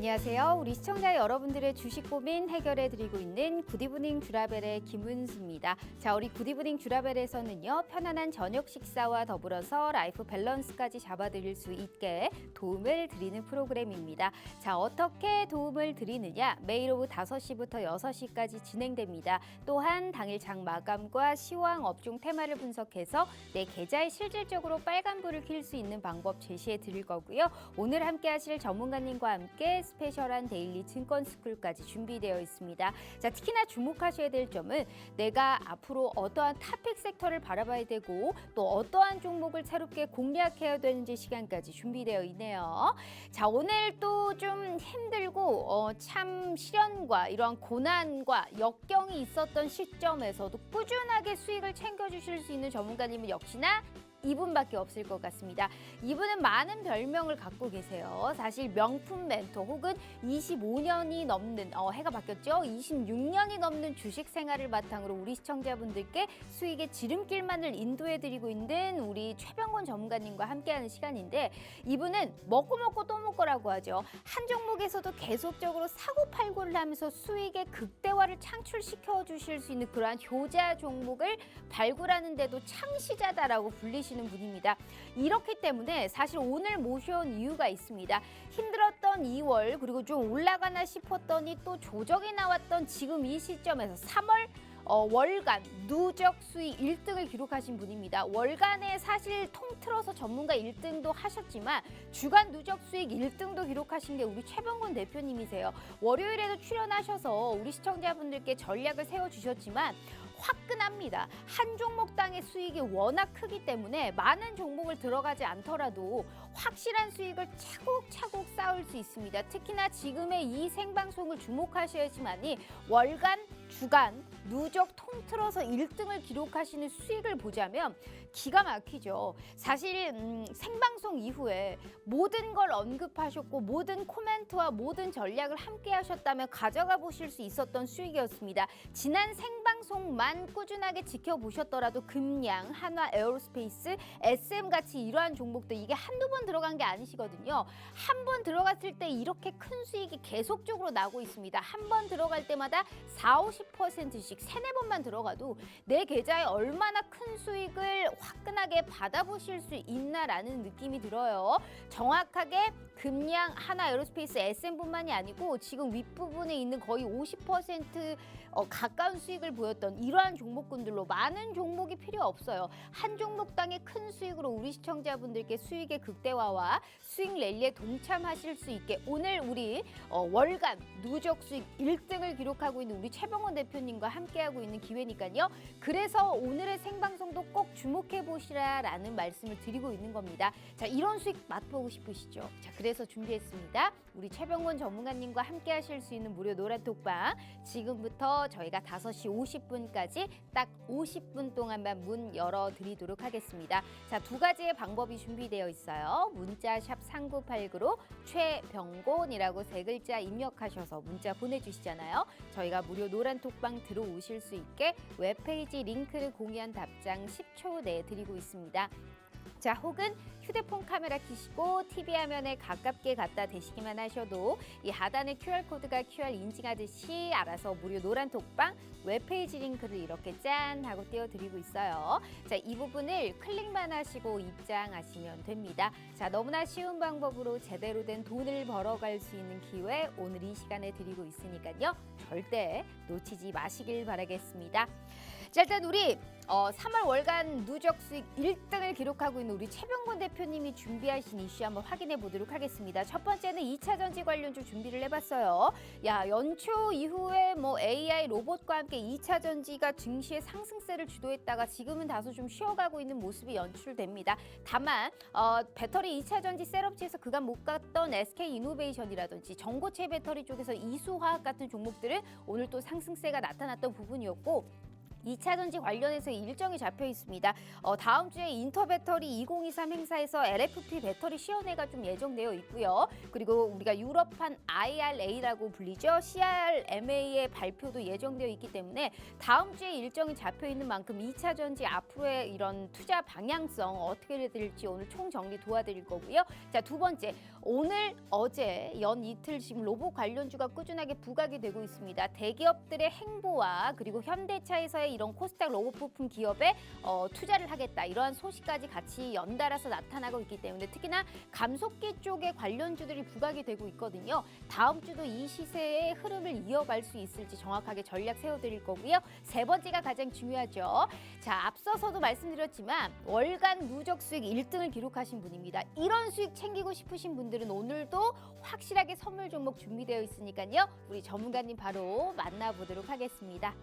안녕하세요. 우리 시청자 여러분들의 주식 고민 해결해 드리고 있는 굿이브닝 쥬라벨의 김은수입니다. 자, 우리 굿이브닝 쥬라벨에서는요. 편안한 저녁 식사와 더불어서 라이프 밸런스까지 잡아드릴 수 있게 도움을 드리는 프로그램입니다. 자, 어떻게 도움을 드리느냐? 매일 오후 5시부터 6시까지 진행됩니다. 또한 당일 장 마감과 시황 업종 테마를 분석해서 내 계좌에 실질적으로 빨간불을 켤 수 있는 방법 제시해 드릴 거고요. 오늘 함께 하실 전문가님과 함께 스페셜한 데일리 증권 스쿨까지 준비되어 있습니다. 자, 특히나 주목하셔야 될 점은 내가 앞으로 어떠한 탑픽 섹터를 바라봐야 되고 또 어떠한 종목을 새롭게 공략해야 되는지 시간까지 준비되어 있네요. 자, 오늘 또 좀 힘들고 참 시련과 이러한 고난과 역경이 있었던 시점에서도 꾸준하게 수익을 챙겨주실 수 있는 전문가님은 역시나 이분밖에 없을 것 같습니다. 이분은 많은 별명을 갖고 계세요. 사실 명품 멘토 혹은 25년이 넘는 해가 바뀌었죠. 26년이 넘는 주식 생활을 바탕으로 우리 시청자분들께 수익의 지름길만을 인도해드리고 있는 우리 최병권 전문가님과 함께하는 시간인데 이분은 먹고 또 먹고라고 하죠. 한 종목에서도 계속적으로 사고팔고를 하면서 수익의 극대화를 창출시켜 주실 수 있는 그러한 효자 종목을 발굴하는 데도 창시자다라고 불리시는 분입니다. 이렇기 때문에 사실 오늘 모셔온 이유가 있습니다. 힘들었던 2월 그리고 좀 올라가나 싶었더니 또 조정이 나왔던 지금 이 시점에서 3월 월간 누적 수익 1등을 기록하신 분입니다. 월간에 사실 통틀어서 전문가 1등도 하셨지만 주간 누적 수익 1등도 기록하신 게 우리 최병권 대표님이세요. 월요일에도 출연하셔서 우리 시청자분들께 전략을 세워주셨지만 화끈합니다. 한 종목당의 수익이 워낙 크기 때문에 많은 종목을 들어가지 않더라도 확실한 수익을 차곡차곡 쌓을 수 있습니다. 특히나 지금의 이 생방송을 주목하셔야지만이 월간, 주간, 누적 통틀어서 1등을 기록하시는 수익을 보자면 기가 막히죠. 사실 생방송 이후에 모든 걸 언급하셨고 모든 코멘트와 모든 전략을 함께 하셨다면 가져가 보실 수 있었던 수익이었습니다. 지난 생방송만 꾸준하게 지켜보셨더라도 금양, 한화 에어로스페이스, SM같이 이러한 종목들 이게 한두 번 들어간 게 아니시거든요. 한 번 들어갔을 때 이렇게 큰 수익이 계속적으로 나고 있습니다. 한 번 들어갈 때마다 40~50%씩 세네 번만 들어가도 내 계좌에 얼마나 큰 수익을 화끈하게 받아보실 수 있나라는 느낌이 들어요. 정확하게 금양, 한화 에어로스페이스, SM뿐만이 아니고 지금 윗부분에 있는 거의 50% 가까운 수익을 보였던 이러한 종목군들로 많은 종목이 필요 없어요. 한 종목당의 큰 수익으로 우리 시청자분들께 수익의 극대화와 수익 랠리에 동참하실 수 있게 오늘 우리 월간 누적 수익 1등을 기록하고 있는 우리 최병권 대표님과 함께하고 있는 기회니까요. 그래서 오늘의 생방송도 꼭 주목해 보시라라는 말씀을 드리고 있는 겁니다. 자, 이런 수익 맛보고 싶으시죠? 자, 그래서 준비했습니다. 우리 최병권 전문가님과 함께 하실 수 있는 무료 노란톡방 지금부터 저희가 5시 50분까지 딱 50분 동안만 문 열어드리도록 하겠습니다. 자, 두 가지의 방법이 준비되어 있어요. 문자 샵 3989로 최병권이라고 3글자 입력하셔서 문자 보내주시잖아요. 저희가 무료 노란톡방 들어오실 수 있게 웹페이지 링크를 공유한 답장 10초 내에 드리고 있습니다. 자, 혹은 휴대폰 카메라 켜시고 TV 화면에 가깝게 갖다 대시기만 하셔도 이 하단에 QR코드가 QR 인증하듯이 알아서 무료 노란 톡방 웹페이지 링크를 이렇게 짠 하고 띄워드리고 있어요. 자, 이 부분을 클릭만 하시고 입장하시면 됩니다. 자, 너무나 쉬운 방법으로 제대로 된 돈을 벌어갈 수 있는 기회 오늘 이 시간에 드리고 있으니까요. 절대 놓치지 마시길 바라겠습니다. 자, 일단 우리 3월 월간 누적 수익 1등을 기록하고 있는 우리 최병권 대표님이 준비하신 이슈 한번 확인해 보도록 하겠습니다. 첫 번째는 2차 전지 관련주 준비를 해봤어요. 야, 연초 이후에 AI 로봇과 함께 2차 전지가 증시의 상승세를 주도했다가 지금은 다소 좀 쉬어가고 있는 모습이 연출됩니다. 다만 배터리 2차 전지 셋업체에서 그간 못 갔던 SK이노베이션이라든지 전고체 배터리 쪽에서 이수화학 같은 종목들은 오늘 또 상승세가 나타났던 부분이었고 2차 전지 관련해서 일정이 잡혀 있습니다. 다음 주에 인터배터리 2023 행사에서 LFP 배터리 시연회가 좀 예정되어 있고요. 그리고 우리가 유럽판 IRA라고 불리죠. CRMA의 발표도 예정되어 있기 때문에 다음 주에 일정이 잡혀 있는 만큼 2차 전지 앞으로의 이런 투자 방향성 어떻게 될지 오늘 총정리 도와드릴 거고요. 자, 두 번째, 오늘 어제 연 이틀 지금 로봇 관련주가 꾸준하게 부각이 되고 있습니다. 대기업들의 행보와 그리고 현대차에서의 이런 코스닥 로봇 부품 기업에 투자를 하겠다, 이러한 소식까지 같이 연달아서 나타나고 있기 때문에 특히나 감속기 쪽의 관련주들이 부각이 되고 있거든요. 다음 주도 이 시세의 흐름을 이어갈 수 있을지 정확하게 전략 세워드릴 거고요. 세 번째가 가장 중요하죠. 자, 앞서서도 말씀드렸지만 월간 누적 수익 1등을 기록하신 분입니다. 이런 수익 챙기고 싶으신 분들은 오늘도 확실하게 선물 종목 준비되어 있으니까요. 우리 전문가님 바로 만나보도록 하겠습니다.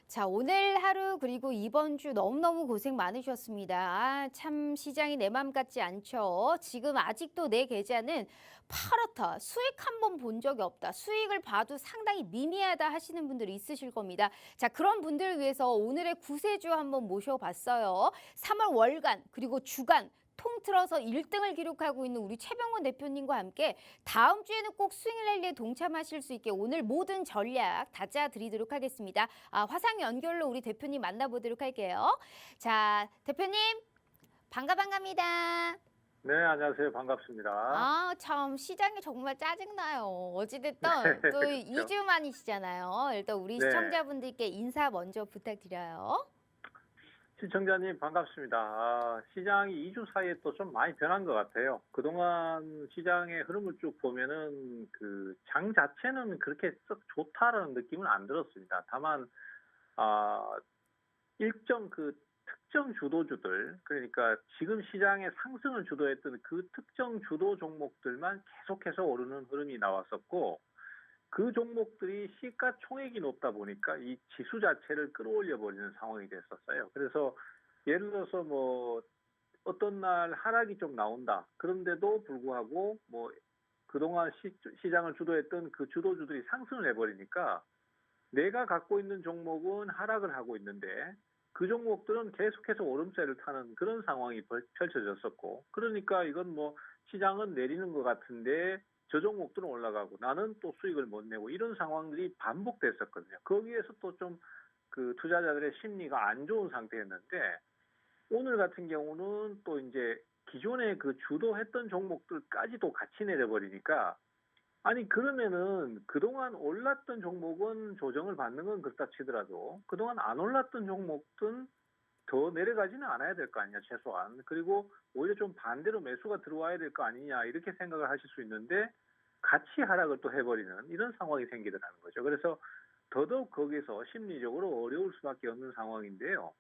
자, 오늘 하루 그리고 이번 주 너무너무 고생 많으셨습니다. 참 시장이 내 맘 같지 않죠. 지금 아직도 내 계좌는 파랗다, 수익 한 번 본 적이 없다, 수익을 봐도 상당히 미미하다 하시는 분들이 있으실 겁니다. 자, 그런 분들을 위해서 오늘의 구세주 한번 모셔봤어요. 3월 월간 그리고 주간 통틀어서 1등을 기록하고 있는 우리 최병원 대표님과 함께 다음 주에는 꼭 스윙 랠리에 동참하실 수 있게 오늘 모든 전략 다 짜드리도록 하겠습니다. 화상 연결로 우리 대표님 만나보도록 할게요. 자, 대표님 반갑습니다. 네, 안녕하세요. 반갑습니다. 참 시장이 정말 짜증나요. 어찌됐든 네, 또 그렇죠. 2주 만이시잖아요. 일단 우리 네. 시청자분들께 인사 먼저 부탁드려요. 시청자님 반갑습니다. 시장이 2주 사이에 또 좀 많이 변한 것 같아요. 그동안 시장의 흐름을 쭉 보면은 그 장 자체는 그렇게 썩 좋다라는 느낌은 안 들었습니다. 다만 일정 그 특정 주도주들, 그러니까 지금 시장의 상승을 주도했던 그 특정 주도 종목들만 계속해서 오르는 흐름이 나왔었고, 그 종목들이 시가총액이 높다 보니까 이 지수 자체를 끌어올려 버리는 상황이 됐었어요. 그래서 예를 들어서 뭐 어떤 날 하락이 좀 나온다, 그런데도 불구하고 뭐 그동안 시장을 주도했던 그 주도주들이 상승을 해버리니까 내가 갖고 있는 종목은 하락을 하고 있는데 그 종목들은 계속해서 오름세를 타는 그런 상황이 펼쳐졌었고, 그러니까 이건 뭐 시장은 내리는 것 같은데 저 종목들은 올라가고 나는 또 수익을 못 내고, 이런 상황들이 반복됐었거든요. 거기에서 또 좀 그 투자자들의 심리가 안 좋은 상태였는데, 오늘 같은 경우는 또 이제 기존에 그 주도했던 종목들까지도 같이 내려버리니까, 아니 그러면은 그동안 올랐던 종목은 조정을 받는 건 그렇다 치더라도 그동안 안 올랐던 종목은 더 내려가지는 않아야 될 거 아니냐, 최소한. 그리고 오히려 좀 반대로 매수가 들어와야 될 거 아니냐, 이렇게 생각을 하실 수 있는데 같이 하락을 또 해버리는 이런 상황이 생기더라는 거죠. 그래서 더더욱 거기서 심리적으로 어려울 수밖에 없는 상황인데요.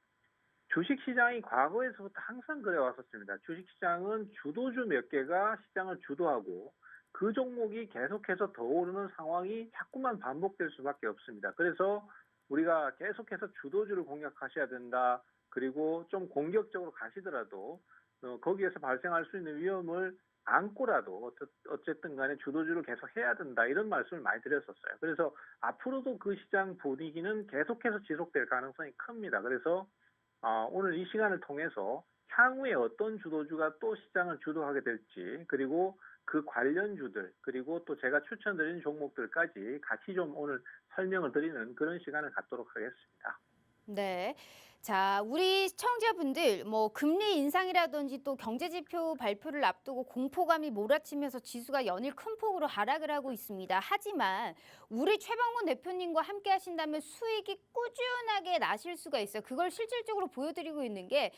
주식시장이 과거에서부터 항상 그래왔었습니다. 주식시장은 주도주 몇 개가 시장을 주도하고 그 종목이 계속해서 더 오르는 상황이 자꾸만 반복될 수밖에 없습니다. 그래서 우리가 계속해서 주도주를 공략하셔야 된다. 그리고 좀 공격적으로 가시더라도 거기에서 발생할 수 있는 위험을 안고라도 어쨌든 간에 주도주를 계속 해야 된다, 이런 말씀을 많이 드렸었어요. 그래서 앞으로도 그 시장 분위기는 계속해서 지속될 가능성이 큽니다. 그래서 오늘 이 시간을 통해서 향후에 어떤 주도주가 또 시장을 주도하게 될지, 그리고 그 관련주들, 그리고 또 제가 추천드리는 종목들까지 같이 좀 오늘 설명을 드리는 그런 시간을 갖도록 하겠습니다. 네. 자, 우리 시청자분들 뭐 금리 인상이라든지 또 경제 지표 발표를 앞두고 공포감이 몰아치면서 지수가 연일 큰 폭으로 하락을 하고 있습니다. 하지만 우리 최병곤 대표님과 함께 하신다면 수익이 꾸준하게 나실 수가 있어요. 그걸 실질적으로 보여드리고 있는 게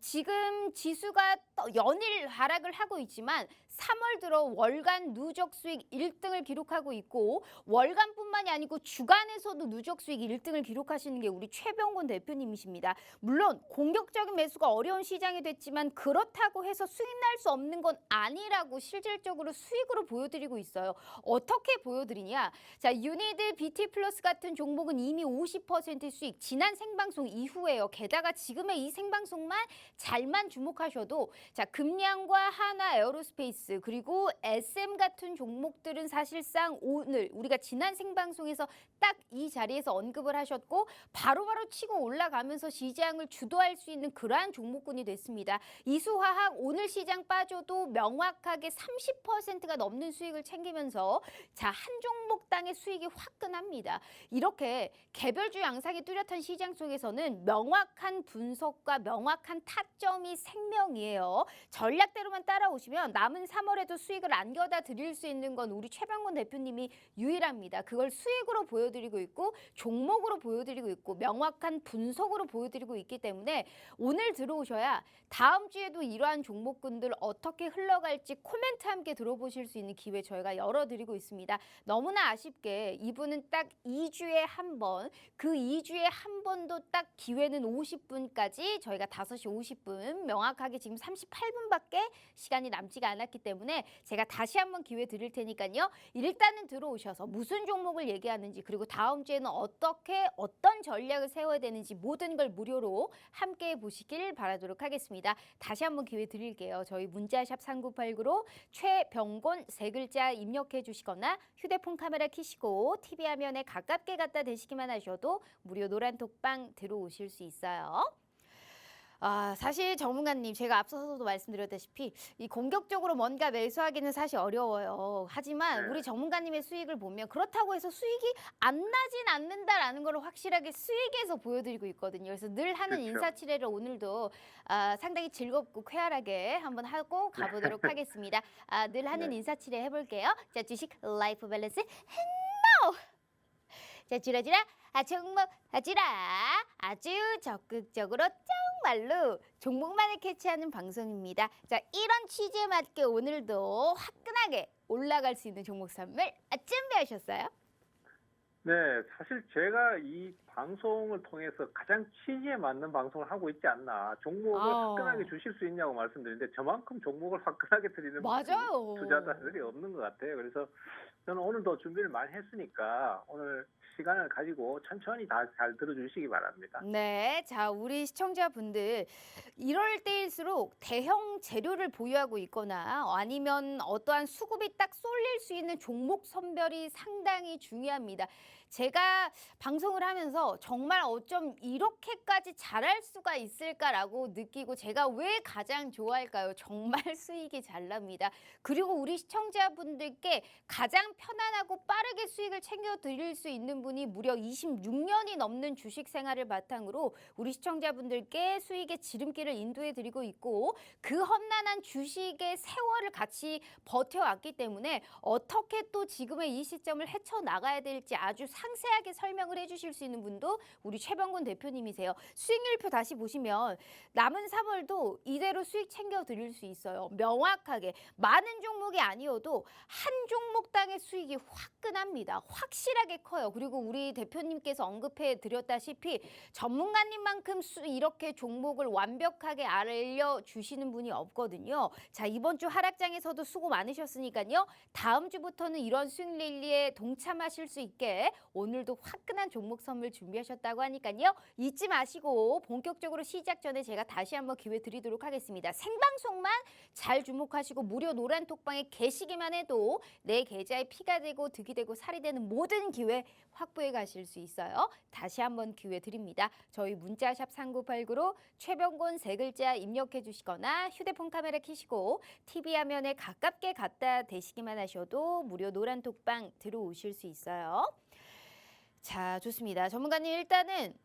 지금 지수가 연일 하락을 하고 있지만 3월 들어 월간 누적 수익 1등을 기록하고 있고 월간뿐만이 아니고 주간에서도 누적 수익 1등을 기록하시는 게 우리 최병곤 대표님이십니다. 물론 공격적인 매수가 어려운 시장이 됐지만 그렇다고 해서 수익 날 수 없는 건 아니라고 실질적으로 수익으로 보여드리고 있어요. 어떻게 보여드리냐? 자, 유니드 BT 플러스 같은 종목은 이미 50% 수익, 지난 생방송 이후에요. 게다가 지금의 이 생방송만 잘만 주목하셔도 자, 금량과 하나 에어로스페이스 그리고 SM 같은 종목들은 사실상 오늘 우리가 지난 생방송에서 딱 이 자리에서 언급을 하셨고 바로바로 치고 올라가면서 시장을 주도할 수 있는 그러한 종목군이 됐습니다. 이수화학 오늘 시장 빠져도 명확하게 30%가 넘는 수익을 챙기면서 자, 한 종목당의 수익이 화끈합니다. 이렇게 개별주 양상이 뚜렷한 시장 속에서는 명확한 분석과 명확한 타점이 생명이에요. 전략대로만 따라오시면 남은 3월에도 수익을 안겨다 드릴 수 있는 건 우리 최병곤 대표님이 유일합니다. 그걸 수익으로 보여드리고 있고 종목으로 보여드리고 있고 명확한 분석으로 보여드리고 있기 때문에 오늘 들어오셔야 다음 주에도 이러한 종목군들 어떻게 흘러갈지 코멘트 함께 들어보실 수 있는 기회 저희가 열어드리고 있습니다. 너무나 아쉽게 이분은 딱 2주에 한 번, 그 2주에 한 번도 딱 기회는 50분까지 저희가 5시 50분 명확하게 지금 38분밖에 시간이 남지가 않았기 때문에 제가 다시 한번 기회 드릴 테니까요. 일단은 들어오셔서 무슨 종목을 얘기하는지 그리고 다음 주에는 어떻게 어떤 전략을 세워야 되는지 모든 걸 무료로 함께 보시길 바라도록 하겠습니다. 다시 한번 기회 드릴게요. 저희 문자샵 3989로 최병곤 세 글자 입력해 주시거나 휴대폰 카메라 켜시고 TV 화면에 가깝게 갖다 대시기만 하셔도 무료 노란 톡방 들어오실 수 있어요. 사실 전문가님 제가 앞서서도 말씀드렸다시피 이 공격적으로 뭔가 매수하기는 사실 어려워요. 하지만 네. 우리 전문가님의 수익을 보면 그렇다고 해서 수익이 안 나진 않는다라는 걸 확실하게 수익에서 보여드리고 있거든요. 그래서 늘 하는 그렇죠. 인사치레를 오늘도 상당히 즐겁고 쾌활하게 한번 하고 가보도록 하겠습니다. 늘 하는 네. 인사치레 해볼게요. 자, 주식 라이프 밸런스 자, 주라주라 종목 주라 아주 적극적으로 정말로 종목만을 캐치하는 방송입니다. 자, 이런 취지에 맞게 오늘도 화끈하게 올라갈 수 있는 종목 선물 준비하셨어요? 네, 사실 제가 이 방송을 통해서 가장 취지에 맞는 방송을 하고 있지 않나. 종목을 화끈하게 주실 수 있냐고 말씀드리는데 저만큼 종목을 화끈하게 드리는 맞아요. 투자자들이 없는 것 같아요. 그래서 저는 오늘도 준비를 많이 했으니까 오늘 시간을 가지고 천천히 다 잘 들어주시기 바랍니다. 네, 자, 우리 시청자분들 이럴 때일수록 대형 재료를 보유하고 있거나 아니면 어떠한 수급이 딱 쏠릴 수 있는 종목 선별이 상당히 중요합니다. 제가 방송을 하면서 정말 어쩜 이렇게까지 잘할 수가 있을까라고 느끼고 제가 왜 가장 좋아할까요? 정말 수익이 잘 납니다. 그리고 우리 시청자분들께 가장 편안하고 빠르게 수익을 챙겨드릴 수 있는 분이 무려 26년이 넘는 주식 생활을 바탕으로 우리 시청자분들께 수익의 지름길을 인도해드리고 있고 그 험난한 주식의 세월을 같이 버텨왔기 때문에 어떻게 또 지금의 이 시점을 헤쳐나가야 될지 아주 상세하게 설명을 해주실 수 있는 분도 우리 최병곤 대표님이세요. 수익률표 다시 보시면 남은 3월도 이대로 수익 챙겨드릴 수 있어요. 명확하게 많은 종목이 아니어도 한 종목당의 수익이 화끈합니다. 확실하게 커요. 그리고 우리 대표님께서 언급해 드렸다시피 전문가님만큼 이렇게 종목을 완벽하게 알려주시는 분이 없거든요. 자, 이번 주 하락장에서도 수고 많으셨으니까요. 다음 주부터는 이런 수익 랠리에 동참하실 수 있게 오늘도 화끈한 종목 선물 준비하셨다고 하니까요. 잊지 마시고 본격적으로 시작 전에 제가 다시 한번 기회 드리도록 하겠습니다. 생방송만 잘 주목하시고 무료 노란 톡방에 계시기만 해도 내 계좌에 피가 되고 득이 되고 살이 되는 모든 기회 확보해 가실 수 있어요. 다시 한번 기회 드립니다. 저희 문자샵 3989로 최병곤 세 글자 입력해 주시거나 휴대폰 카메라 켜시고 TV 화면에 가깝게 갖다 대시기만 하셔도 무료 노란 톡방 들어오실 수 있어요. 자, 좋습니다. 전문가님 일단은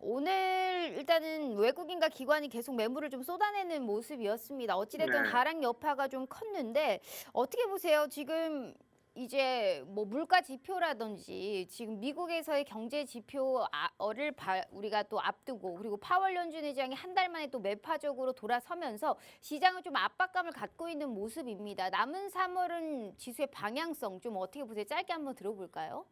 오늘 일단은 외국인과 기관이 계속 매물을 좀 쏟아내는 모습이었습니다. 어찌됐든 네. 하락 여파가 좀 컸는데 어떻게 보세요? 지금 이제 뭐 물가 지표라든지 지금 미국에서의 경제 지표를 우리가 또 앞두고 그리고 파월 연준 의장이 한 달 만에 또 매파적으로 돌아서면서 시장은 좀 압박감을 갖고 있는 모습입니다. 남은 3월은 지수의 방향성 좀 어떻게 보세요? 짧게 한번 들어볼까요?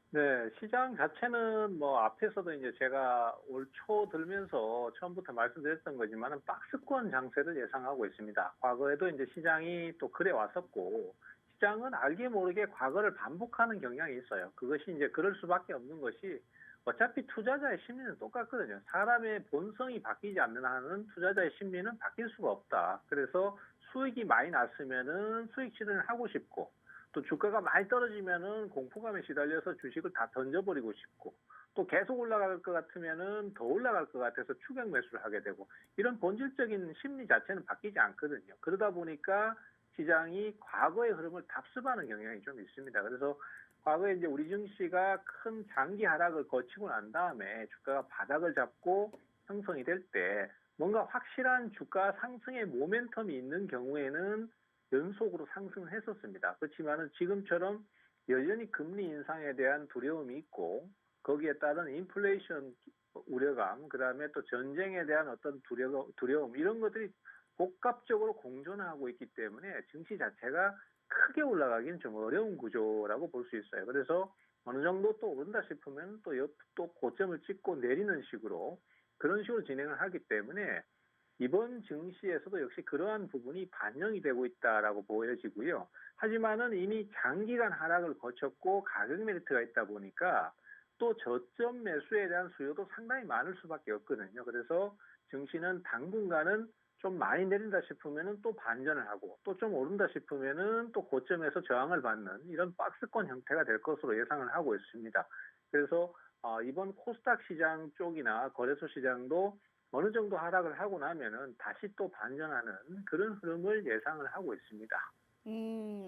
네, 시장 자체는 뭐 앞에서도 이제 제가 올 초 들면서 처음부터 말씀드렸던 거지만은 박스권 장세를 예상하고 있습니다. 과거에도 이제 시장이 또 그래 왔었고, 시장은 알게 모르게 과거를 반복하는 경향이 있어요. 그것이 이제 그럴 수밖에 없는 것이 어차피 투자자의 심리는 똑같거든요. 사람의 본성이 바뀌지 않는 한은 투자자의 심리는 바뀔 수가 없다. 그래서 수익이 많이 났으면은 수익 실현을 하고 싶고, 또 주가가 많이 떨어지면은 공포감에 시달려서 주식을 다 던져버리고 싶고, 또 계속 올라갈 것 같으면은 더 올라갈 것 같아서 추격 매수를 하게 되고, 이런 본질적인 심리 자체는 바뀌지 않거든요. 그러다 보니까 시장이 과거의 흐름을 답습하는 경향이 좀 있습니다. 그래서 과거에 이제 우리 증시가 큰 장기 하락을 거치고 난 다음에 주가가 바닥을 잡고 형성이 될 때 뭔가 확실한 주가 상승의 모멘텀이 있는 경우에는 연속으로 상승을 했었습니다. 그렇지만은 지금처럼 여전히 금리 인상에 대한 두려움이 있고 거기에 따른 인플레이션 우려감, 그다음에 또 전쟁에 대한 어떤 두려움 이런 것들이 복합적으로 공존하고 있기 때문에 증시 자체가 크게 올라가기는 좀 어려운 구조라고 볼 수 있어요. 그래서 어느 정도 또 오른다 싶으면 또 고점을 찍고 내리는 식으로 그런 식으로 진행을 하기 때문에 이번 증시에서도 역시 그러한 부분이 반영이 되고 있다라고 보여지고요. 하지만은 이미 장기간 하락을 거쳤고 가격 메리트가 있다 보니까 또 저점 매수에 대한 수요도 상당히 많을 수밖에 없거든요. 그래서 증시는 당분간은 좀 많이 내린다 싶으면은 또 반전을 하고 또 좀 오른다 싶으면은 또 고점에서 저항을 받는 이런 박스권 형태가 될 것으로 예상을 하고 있습니다. 그래서 이번 코스닥 시장 쪽이나 거래소 시장도 어느 정도 하락을 하고 나면은 다시 또 반전하는 그런 흐름을 예상을 하고 있습니다.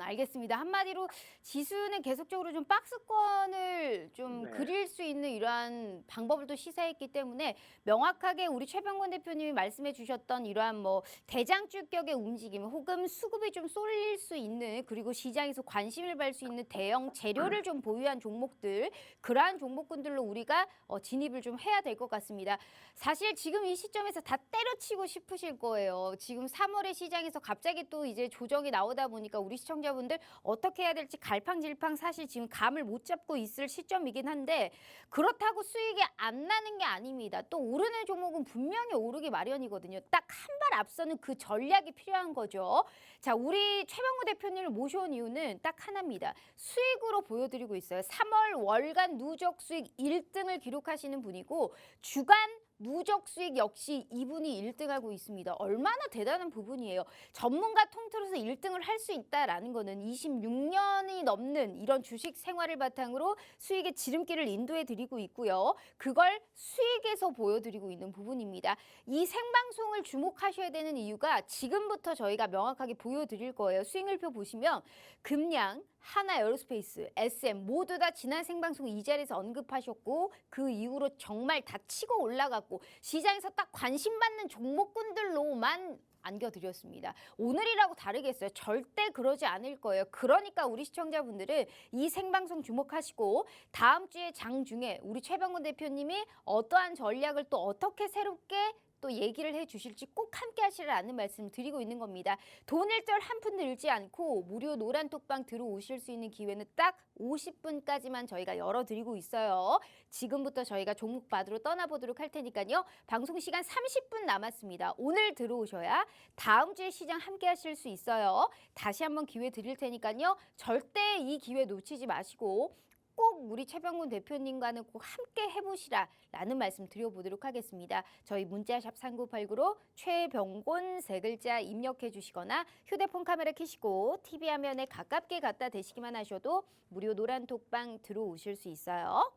알겠습니다. 한마디로 지수는 계속적으로 좀 박스권을 좀 네. 그릴 수 있는 이러한 방법을 또 시사했기 때문에 명확하게 우리 최병권 대표님이 말씀해 주셨던 이러한 뭐 대장주격의 움직임 혹은 수급이 좀 쏠릴 수 있는 그리고 시장에서 관심을 받을 수 있는 대형 재료를 좀 보유한 종목들 그러한 종목군들로 우리가 진입을 좀 해야 될 것 같습니다. 사실 지금 이 시점에서 다 때려치고 싶으실 거예요. 지금 3월에 시장에서 갑자기 또 이제 조정이 나오다 보니까 우리 시청자분들 어떻게 해야 될지 갈팡질팡 사실 지금 감을 못 잡고 있을 시점이긴 한데 그렇다고 수익이 안 나는 게 아닙니다. 또 오르는 종목은 분명히 오르기 마련이거든요. 딱 한 발 앞서는 그 전략이 필요한 거죠. 자, 우리 최병구 대표님을 모셔온 이유는 딱 하나입니다. 수익으로 보여드리고 있어요. 3월 월간 누적 수익 1등을 기록하시는 분이고 주간 누적 수익 역시 이분이 1등하고 있습니다. 얼마나 대단한 부분이에요. 전문가 통틀어서 1등을 할 수 있다라는 거는 26년이 넘는 이런 주식 생활을 바탕으로 수익의 지름길을 인도해 드리고 있고요. 그걸 수익에서 보여드리고 있는 부분입니다. 이 생방송을 주목하셔야 되는 이유가 지금부터 저희가 명확하게 보여드릴 거예요. 수익률표 보시면 금양, 하나에어로스페이스, SM 모두 다 지난 생방송 이 자리에서 언급하셨고 그 이후로 정말 다 치고 올라갔고 시장에서 딱 관심받는 종목군들로만 안겨드렸습니다. 오늘이라고 다르겠어요. 절대 그러지 않을 거예요. 그러니까 우리 시청자분들은 이 생방송 주목하시고 다음 주에 장중에 우리 최병권 대표님이 어떠한 전략을 또 어떻게 새롭게 또 얘기를 해주실지 꼭 함께 하시라는 말씀 드리고 있는 겁니다. 돈일절 한 푼 들지 않고 무료 노란 톡방 들어오실 수 있는 기회는 딱 50분까지만 저희가 열어드리고 있어요. 지금부터 저희가 종목 받으러 떠나보도록 할 테니까요. 방송 시간 30분 남았습니다. 오늘 들어오셔야 다음 주에 시장 함께 하실 수 있어요. 다시 한번 기회 드릴 테니까요. 절대 이 기회 놓치지 마시고 꼭 꼭 우리 최병훈 대표님과는 꼭 함께 해보시라라는 말씀 드려보도록 하겠습니다. 저희 문자샵 3989로 최병곤 세 글자 입력해 주시거나 휴대폰 카메라 켜시고 TV 화면에 가깝게 갖다 대시기만 하셔도 무료 노란 톡방 들어오실 수 있어요.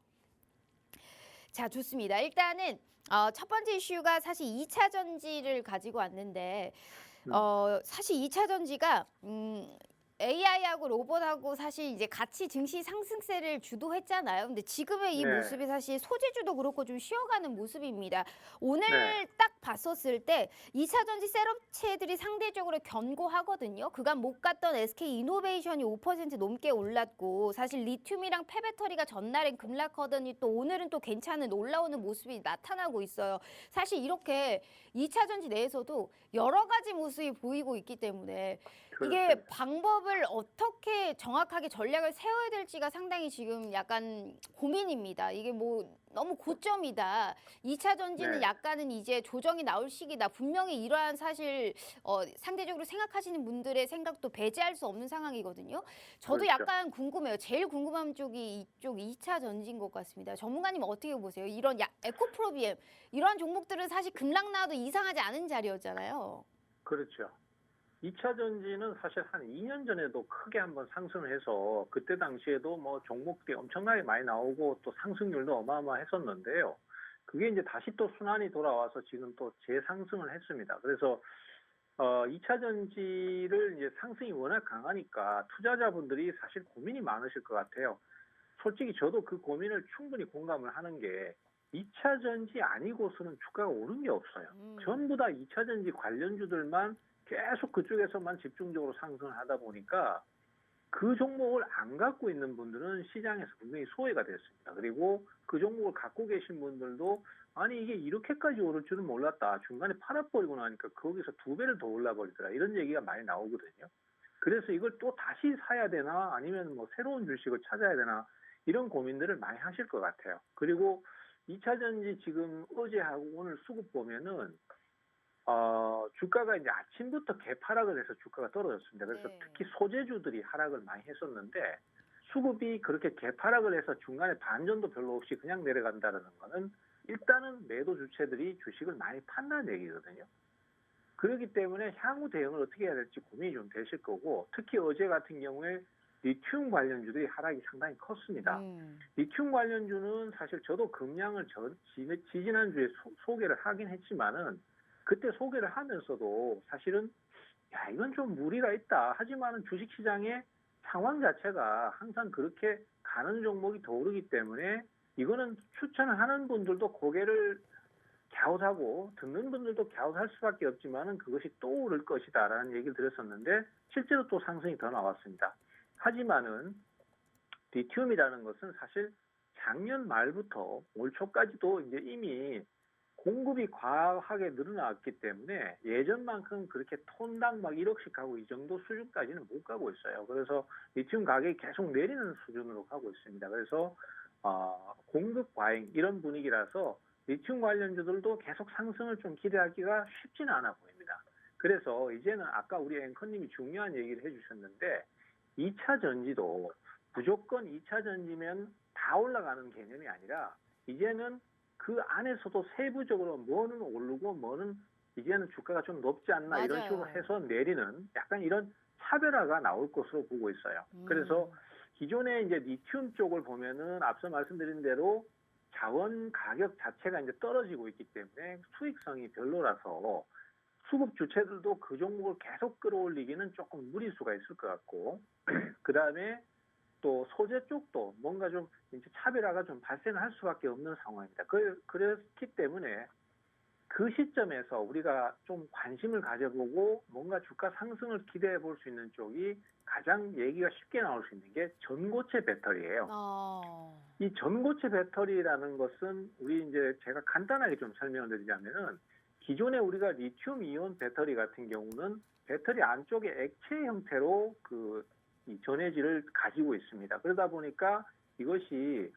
자, 좋습니다. 일단은 첫 번째 이슈가 사실 2차 전지를 가지고 왔는데 사실 2차 전지가 AI하고 로봇하고 사실 이제 같이 증시 상승세를 주도했잖아요. 근데 지금의 이 네. 모습이 사실 소재주도 그렇고 좀 쉬어가는 모습입니다. 오늘 네. 딱 봤었을 때 2차 전지 셋업체들이 상대적으로 견고하거든요. 그간 못 갔던 SK 이노베이션이 5% 넘게 올랐고 사실 리튬이랑 폐배터리가 전날엔 급락하더니 또 오늘은 또 괜찮은 올라오는 모습이 나타나고 있어요. 사실 이렇게 2차 전지 내에서도 여러 가지 모습이 보이고 있기 때문에 이게 그렇습니다. 방법을 어떻게 정확하게 전략을 세워야 될지가 상당히 지금 약간 고민입니다. 이게 뭐 너무 고점이다. 2차 전지는 네. 약간은 이제 조정이 나올 시기다. 분명히 이러한 사실 상대적으로 생각하시는 분들의 생각도 배제할 수 없는 상황이거든요. 저도 그렇죠. 약간 궁금해요. 제일 궁금한 쪽이 이쪽 2차 전지인 것 같습니다. 전문가님 어떻게 보세요? 이런 에코프로비엠 이러한 종목들은 사실 급락 나와도 이상하지 않은 자리였잖아요. 그렇죠. 2차 전지는 사실 한 2년 전에도 크게 한번 상승을 해서 그때 당시에도 뭐 종목들이 엄청나게 많이 나오고 또 상승률도 어마어마했었는데요. 그게 이제 다시 또 순환이 돌아와서 지금 또 재상승을 했습니다. 그래서 2차 전지를 이제 상승이 워낙 강하니까 투자자분들이 사실 고민이 많으실 것 같아요. 솔직히 저도 그 고민을 충분히 공감을 하는 게 2차 전지 아니고서는 주가가 오른 게 없어요. 전부 다 2차 전지 관련주들만 계속 그쪽에서만 집중적으로 상승을 하다 보니까 그 종목을 안 갖고 있는 분들은 시장에서 분명히 소외가 됐습니다. 그리고 그 종목을 갖고 계신 분들도 아니 이게 이렇게까지 오를 줄은 몰랐다. 중간에 팔아버리고 나니까 거기서 2배를 더 올라버리더라. 이런 얘기가 많이 나오거든요. 그래서 이걸 또 다시 사야 되나 아니면 뭐 새로운 주식을 찾아야 되나 이런 고민들을 많이 하실 것 같아요. 그리고 2차 전지 지금 어제하고 오늘 수급 보면은 주가가 이제 아침부터 개파락을 해서 주가가 떨어졌습니다. 그래서 네. 특히 소재주들이 하락을 많이 했었는데 수급이 그렇게 개파락을 해서 중간에 반전도 별로 없이 그냥 내려간다는 거는 일단은 매도 주체들이 주식을 많이 판다는 얘기거든요. 그렇기 때문에 향후 대응을 어떻게 해야 될지 고민이 좀 되실 거고 특히 어제 같은 경우에 리튬 관련주들이 하락이 상당히 컸습니다. 리튬 관련주는 사실 저도 급량을 지지난주에 소개를 하긴 했지만은 그때 소개를 하면서도 사실은 야 이건 좀 무리가 있다. 하지만은 주식시장의 상황 자체가 항상 그렇게 가는 종목이 더 오르기 때문에 이거는 추천을 하는 분들도 고개를 갸웃하고 듣는 분들도 갸웃할 수밖에 없지만은 그것이 또 오를 것이다라는 얘기를 드렸었는데 실제로 또 상승이 더 나왔습니다. 하지만은 리튬이라는 것은 사실 작년 말부터 올 초까지도 이제 이미 공급이 과하게 늘어났기 때문에 예전만큼 그렇게 톤당 막 1억씩 가고 이 정도 수준까지는 못 가고 있어요. 그래서 리튬 가격이 계속 내리는 수준으로 가고 있습니다. 그래서 공급 과잉 이런 분위기라서 리튬 관련주들도 계속 상승을 좀 기대하기가 쉽지는 않아 보입니다. 그래서 이제는 아까 우리 앵커님이 중요한 얘기를 해주셨는데 2차 전지도 무조건 2차 전지면 다 올라가는 개념이 아니라 이제는 그 안에서도 세부적으로 뭐는 오르고 뭐는 이제는 주가가 좀 높지 않나 맞아요. 이런 식으로 해서 내리는 약간 이런 차별화가 나올 것으로 보고 있어요. 그래서 기존에 이제 리튬 쪽을 보면은 앞서 말씀드린 대로 자원 가격 자체가 이제 떨어지고 있기 때문에 수익성이 별로라서 수급 주체들도 그 종목을 계속 끌어올리기는 조금 무리수가 있을 것 같고 그 다음에 또 소재 쪽도 뭔가 좀 이제 차별화가 좀 발생할 수밖에 없는 상황입니다. 그렇기 때문에 그 시점에서 우리가 좀 관심을 가져보고 뭔가 주가 상승을 기대해 볼 수 있는 쪽이 가장 얘기가 쉽게 나올 수 있는 게 전고체 배터리예요. 이 전고체 배터리라는 것은 우리 이제 제가 간단하게 좀 설명을 드리자면은 기존에 우리가 리튬 이온 배터리 같은 경우는 배터리 안쪽에 액체 형태로 이 전해질을 가지고 있습니다. 그러다 보니까 이것이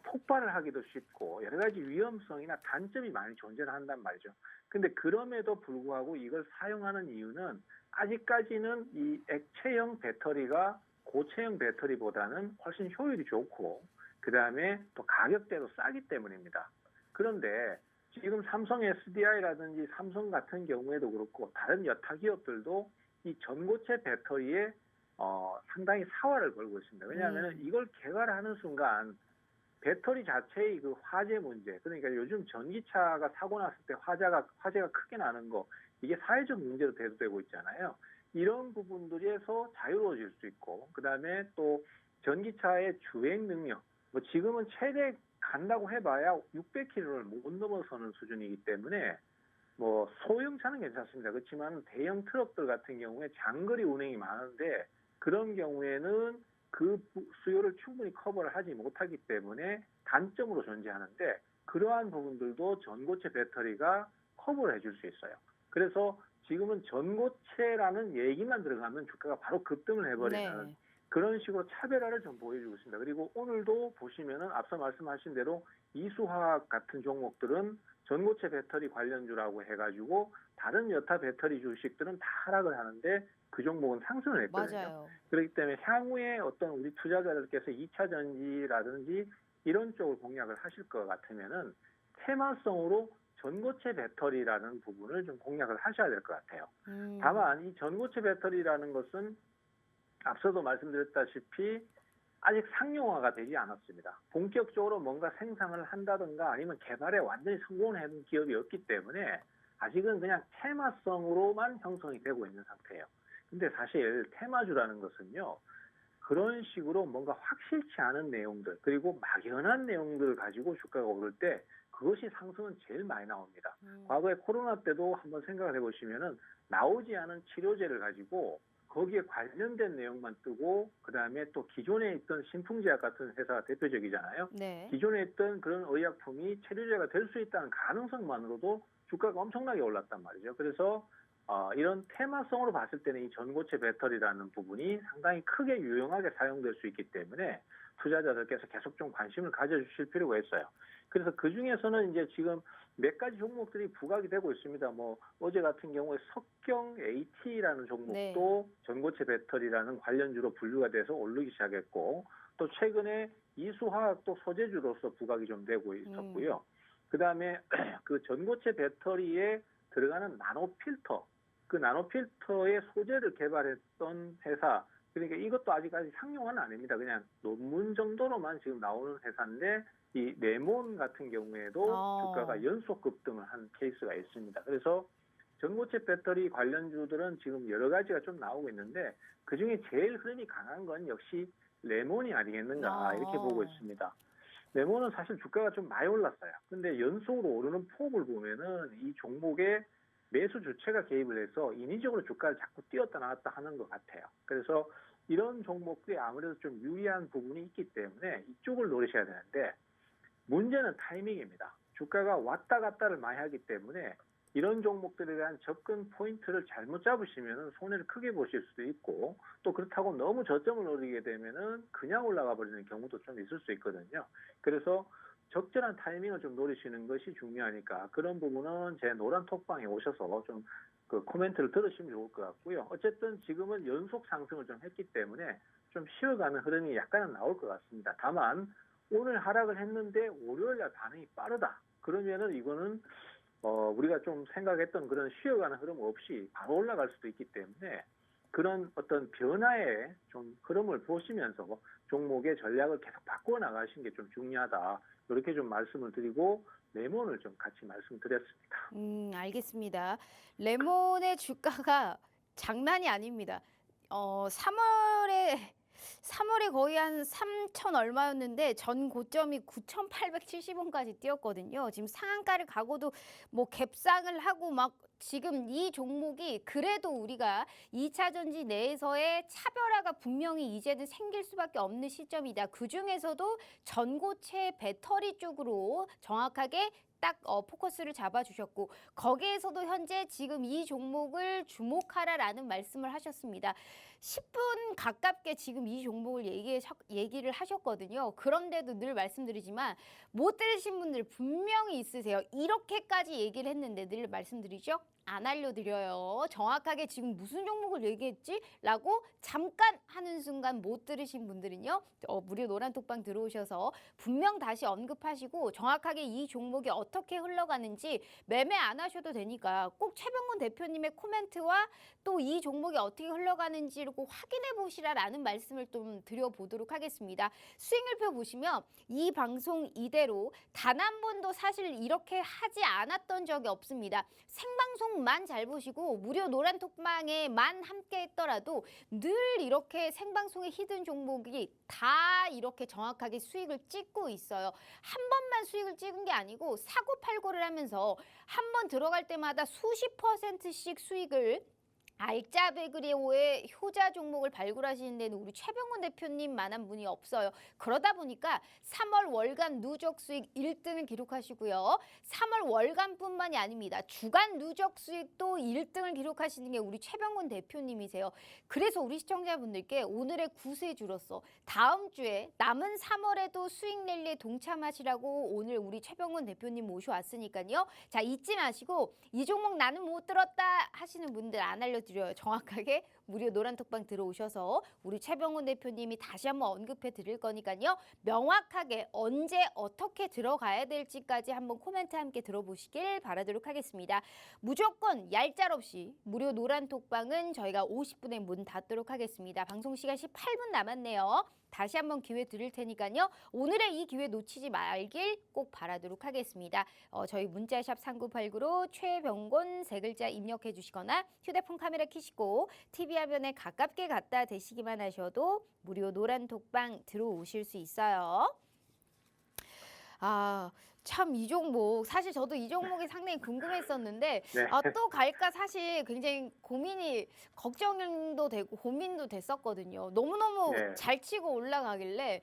폭발을 하기도 쉽고 여러 가지 위험성이나 단점이 많이 존재를 한단 말이죠. 근데 그럼에도 불구하고 이걸 사용하는 이유는 아직까지는 이 액체형 배터리가 고체형 배터리보다는 훨씬 효율이 좋고 그다음에 또 가격대도 싸기 때문입니다. 그런데 지금 삼성 SDI라든지 삼성 같은 경우에도 그렇고 다른 여타 기업들도 이 전고체 배터리에 상당히 사활을 걸고 있습니다. 왜냐하면 이걸 개발하는 순간 배터리 자체의 그 화재 문제, 그러니까 요즘 전기차가 사고 났을 때 화재가 크게 나는 거, 이게 사회적 문제로 대두되고 있잖아요. 이런 부분들에서 자유로워질 수 있고, 그 다음에 또 전기차의 주행 능력, 뭐 지금은 최대 간다고 해봐야 600km를 못 넘어서는 수준이기 때문에 뭐 소형차는 괜찮습니다. 그렇지만 대형 트럭들 같은 경우에 장거리 운행이 많은데 그런 경우에는 그 수요를 충분히 커버를 하지 못하기 때문에 단점으로 존재하는데 그러한 부분들도 전고체 배터리가 커버를 해줄 수 있어요. 그래서 지금은 전고체라는 얘기만 들어가면 주가가 바로 급등을 해버리는 네. 그런 식으로 차별화를 좀 보여주고 있습니다. 그리고 오늘도 보시면은 앞서 말씀하신 대로 이수화학 같은 종목들은 전고체 배터리 관련주라고 해가지고 다른 여타 배터리 주식들은 다 하락을 하는데 그 종목은 상승을 했거든요. 맞아요. 그렇기 때문에 향후에 어떤 우리 투자자들께서 2차 전지라든지 이런 쪽을 공략을 하실 것 같으면은 테마성으로 전고체 배터리라는 부분을 좀 공략을 하셔야 될 것 같아요. 다만 이 전고체 배터리라는 것은 앞서도 말씀드렸다시피 아직 상용화가 되지 않았습니다. 본격적으로 뭔가 생산을 한다든가 아니면 개발에 완전히 성공을 한 기업이 없기 때문에 아직은 그냥 테마성으로만 형성이 되고 있는 상태예요. 근데 사실 테마주라는 것은요, 그런 식으로 뭔가 확실치 않은 내용들, 그리고 막연한 내용들을 가지고 주가가 오를 때 그것이 상승은 제일 많이 나옵니다. 과거에 코로나 때도 한번 생각을 해보시면은 나오지 않은 치료제를 가지고 거기에 관련된 내용만 뜨고 그다음에 또 기존에 있던 신풍제약 같은 회사가 대표적이잖아요. 네. 기존에 있던 그런 의약품이 치료제가 될 수 있다는 가능성만으로도 주가가 엄청나게 올랐단 말이죠. 그래서 이런 테마성으로 봤을 때는 이 전고체 배터리라는 부분이 상당히 크게 유용하게 사용될 수 있기 때문에 투자자들께서 계속 좀 관심을 가져주실 필요가 있어요. 그래서 그 중에서는 이제 지금 몇 가지 종목들이 부각이 되고 있습니다. 뭐 어제 같은 경우에 석경 AT라는 종목도 전고체 배터리라는 관련주로 분류가 돼서 오르기 시작했고 또 최근에 이수화학도 소재주로서 부각이 좀 되고 있었고요. 그다음에 그 전고체 배터리에 들어가는 나노필터, 그 나노필터의 소재를 개발했던 회사, 그러니까 이것도 아직까지 상용화는 아닙니다. 그냥 논문 정도로만 지금 나오는 회사인데 이 레몬 같은 경우에도 주가가 연속 급등을 한 케이스가 있습니다. 그래서 전고체 배터리 관련주들은 지금 여러 가지가 좀 나오고 있는데 그중에 제일 흐름이 강한 건 역시 레몬이 아니겠는가 이렇게 보고 있습니다. 레몬은 사실 주가가 좀 많이 올랐어요. 근데 연속으로 오르는 폭을 보면은 이 종목에 매수 주체가 개입을 해서 인위적으로 주가를 자꾸 뛰었다 나왔다 하는 것 같아요. 그래서 이런 종목들이 아무래도 좀 유리한 부분이 있기 때문에 이쪽을 노리셔야 되는데 문제는 타이밍입니다. 주가가 왔다 갔다를 많이 하기 때문에 이런 종목들에 대한 접근 포인트를 잘못 잡으시면 손해를 크게 보실 수도 있고 또 그렇다고 너무 저점을 노리게 되면은 그냥 올라가 버리는 경우도 좀 있을 수 있거든요. 그래서 적절한 타이밍을 좀 노리시는 것이 중요하니까 그런 부분은 제 노란 톡방에 오셔서 좀 그 코멘트를 들으시면 좋을 것 같고요. 어쨌든 지금은 연속 상승을 좀 했기 때문에 좀 쉬어가는 흐름이 약간은 나올 것 같습니다. 다만 오늘 하락을 했는데 월요일날 반응이 빠르다. 그러면은 이거는 우리가 좀 생각했던 그런 쉬어가는 흐름 없이 바로 올라갈 수도 있기 때문에 그런 어떤 변화의 좀 흐름을 보시면서 종목의 전략을 계속 바꿔 나가시는 게 좀 중요하다. 이렇게 좀 말씀을 드리고 레몬을 좀 같이 말씀드렸습니다. 알겠습니다. 레몬의 주가가 장난이 아닙니다. 3월에 거의 한 3천 얼마였는데 전 고점이 9,870원까지 뛰었거든요. 지금 상한가를 가고도 뭐 갭상을 하고 막 지금 이 종목이 그래도 우리가 2차 전지 내에서의 차별화가 분명히 이제는 생길 수밖에 없는 시점이다. 그중에서도 전고체 배터리 쪽으로 정확하게 딱 포커스를 잡아주셨고 거기에서도 현재 지금 이 종목을 주목하라라는 말씀을 하셨습니다. 10분 가깝게 지금 이 종목을 얘기를 하셨거든요. 그런데도 늘 말씀드리지만 못 들으신 분들 분명히 있으세요. 이렇게까지 얘기를 했는데 늘 말씀드리죠. 안 알려드려요. 정확하게 지금 무슨 종목을 얘기했지? 라고 잠깐 하는 순간 못 들으신 분들은요. 무료 노란톡방 들어오셔서 분명 다시 언급하시고 정확하게 이 종목이 어떻게 흘러가는지 매매 안 하셔도 되니까 꼭 최병곤 대표님의 코멘트와 또 이 종목이 어떻게 흘러가는지를 꼭 확인해 보시라라는 말씀을 좀 드려보도록 하겠습니다. 수익률표 보시면 이 방송 이대로 단 한 번도 사실 이렇게 하지 않았던 적이 없습니다. 생방송만 잘 보시고 무료 노란톡방에만 함께 했더라도 늘 이렇게 생방송의 히든 종목이 다 이렇게 정확하게 수익을 찍고 있어요. 한 번만 수익을 찍은 게 아니고 사고 팔고를 하면서 한 번 들어갈 때마다 수십 %씩 수익을 알짜배그리오의 효자 종목을 발굴하시는 데는 우리 최병훈 대표님만한 분이 없어요. 그러다 보니까 3월 월간 누적 수익 1등을 기록하시고요. 3월 월간뿐만이 아닙니다. 주간 누적 수익도 1등을 기록하시는 게 우리 최병훈 대표님이세요. 그래서 우리 시청자분들께 오늘의 구세주로서 다음 주에 남은 3월에도 수익 랠리에 동참하시라고 오늘 우리 최병훈 대표님 모셔왔으니까요. 자, 잊지 마시고 이 종목 나는 못 들었다 하시는 분들 안 알려드려요. 정확하게 무료 노란톡방 들어오셔서 우리 최병훈 대표님이 다시 한번 언급해 드릴 거니까요. 명확하게 언제 어떻게 들어가야 될지까지 한번 코멘트 함께 들어보시길 바라도록 하겠습니다. 무조건 얄짤없이 무료 노란톡방은 저희가 50분에 문 닫도록 하겠습니다. 방송 시간 18분 남았네요. 다시 한번 기회 드릴 테니까요. 오늘의 이 기회 놓치지 말길 꼭 바라도록 하겠습니다. 저희 문자샵 3989로 최병곤 세 글자 입력해 주시거나 휴대폰 카메라 켜시고 TV 화면에 가깝게 갖다 대시기만 하셔도 무료 노란톡방 들어오실 수 있어요. 참 이 종목 사실 저도 이 종목이 상당히 궁금했었는데 네. 또 갈까 사실 굉장히 걱정도 되고 고민도 됐었거든요. 너무너무 네. 잘 치고 올라가길래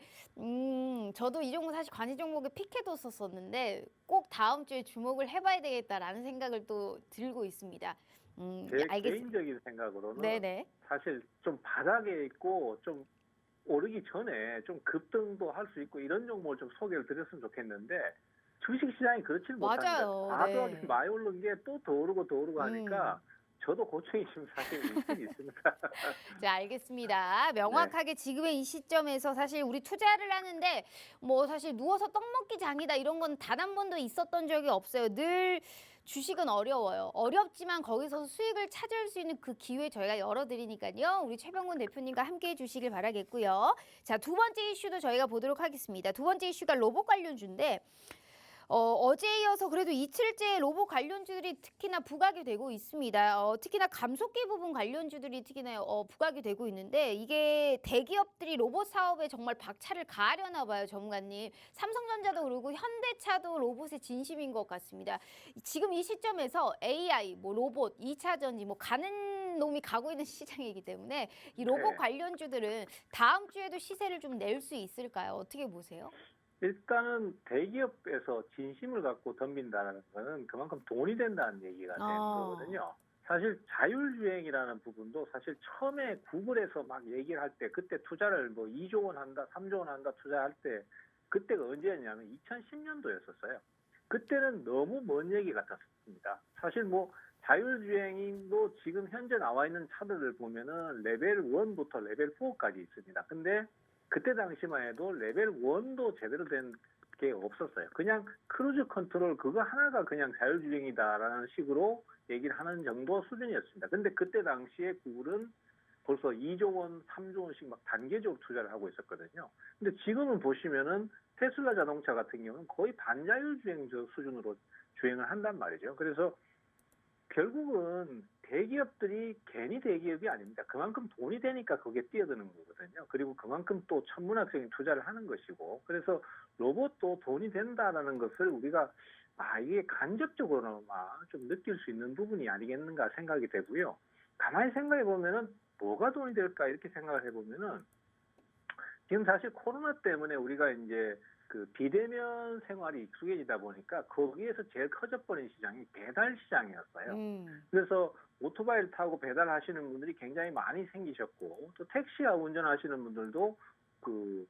저도 이 종목 사실 관심 종목에 픽해뒀었는데 꼭 다음 주에 주목을 해봐야 되겠다라는 생각을 또 들고 있습니다. 제 알겠습니다. 개인적인 생각으로는 네네. 사실 좀 바닥에 있고 좀 오르기 전에 좀 급등도 할 수 있고 이런 종목을 좀 소개를 드렸으면 좋겠는데 주식시장이 그렇지는 못합니다. 맞아요. 과도하게 네. 많이 오른 게 또 더 오르고 하니까 저도 고충이 지금 사실 있긴 있습니다. 네, 알겠습니다. 명확하게 지금의 이 시점에서 사실 우리 투자를 하는데 뭐 사실 누워서 떡 먹기 장이다 이런 건 단 한 번도 있었던 적이 없어요. 늘 주식은 어려워요. 어렵지만 거기서 수익을 찾을 수 있는 그 기회 저희가 열어드리니까요. 우리 최병훈 대표님과 함께 해주시길 바라겠고요. 자, 두 번째 이슈도 저희가 보도록 하겠습니다. 두 번째 이슈가 로봇 관련주인데 어제에 이어서 그래도 이틀째 로봇 관련주들이 특히나 부각이 되고 있습니다. 특히나 감속기 부분 관련주들이 특히나 부각이 되고 있는데 이게 대기업들이 로봇 사업에 정말 박차를 가하려나 봐요, 전문가님. 삼성전자도 그러고 현대차도 로봇에 진심인 것 같습니다. 지금 이 시점에서 AI, 뭐 로봇, 2차 전지, 뭐 가는 놈이 가고 있는 시장이기 때문에 이 로봇 네. 관련주들은 다음 주에도 시세를 좀 낼 수 있을까요? 어떻게 보세요? 일단은 대기업에서 진심을 갖고 덤빈다는 것은 그만큼 돈이 된다는 얘기가 되는 거거든요. 사실 자율주행이라는 부분도 사실 처음에 구글에서 막 얘기를 할 때 그때 투자를 뭐 2조 원 한다, 3조 원 한다 투자할 때 그때가 언제였냐면 2010년도였었어요. 그때는 너무 먼 얘기 같았습니다. 사실 뭐 자율주행도 지금 현재 나와 있는 차들을 보면은 레벨 1부터 레벨 4까지 있습니다. 근데 그때 당시만 해도 레벨 1도 제대로 된 게 없었어요. 그냥 크루즈 컨트롤 그거 하나가 그냥 자율주행이다라는 식으로 얘기를 하는 정도 수준이었습니다. 근데 그때 당시에 구글은 벌써 2조 원, 3조 원씩 막 단계적으로 투자를 하고 있었거든요. 근데 지금은 보시면은 테슬라 자동차 같은 경우는 거의 반자율주행 수준으로 주행을 한단 말이죠. 그래서 결국은 대기업들이 괜히 대기업이 아닙니다. 그만큼 돈이 되니까 거기에 뛰어드는 거거든요. 그리고 그만큼 또 천문학적인 투자를 하는 것이고, 그래서 로봇도 돈이 된다라는 것을 우리가 이게 간접적으로나마 좀 느낄 수 있는 부분이 아니겠는가 생각이 되고요. 가만히 생각해 보면은 뭐가 돈이 될까 이렇게 생각을 해보면은 지금 사실 코로나 때문에 우리가 이제 그 비대면 생활이 익숙해지다 보니까 거기에서 제일 커져버린 시장이 배달 시장이었어요. 그래서 오토바이를 타고 배달하시는 분들이 굉장히 많이 생기셨고 또 택시와 운전하시는 분들도 그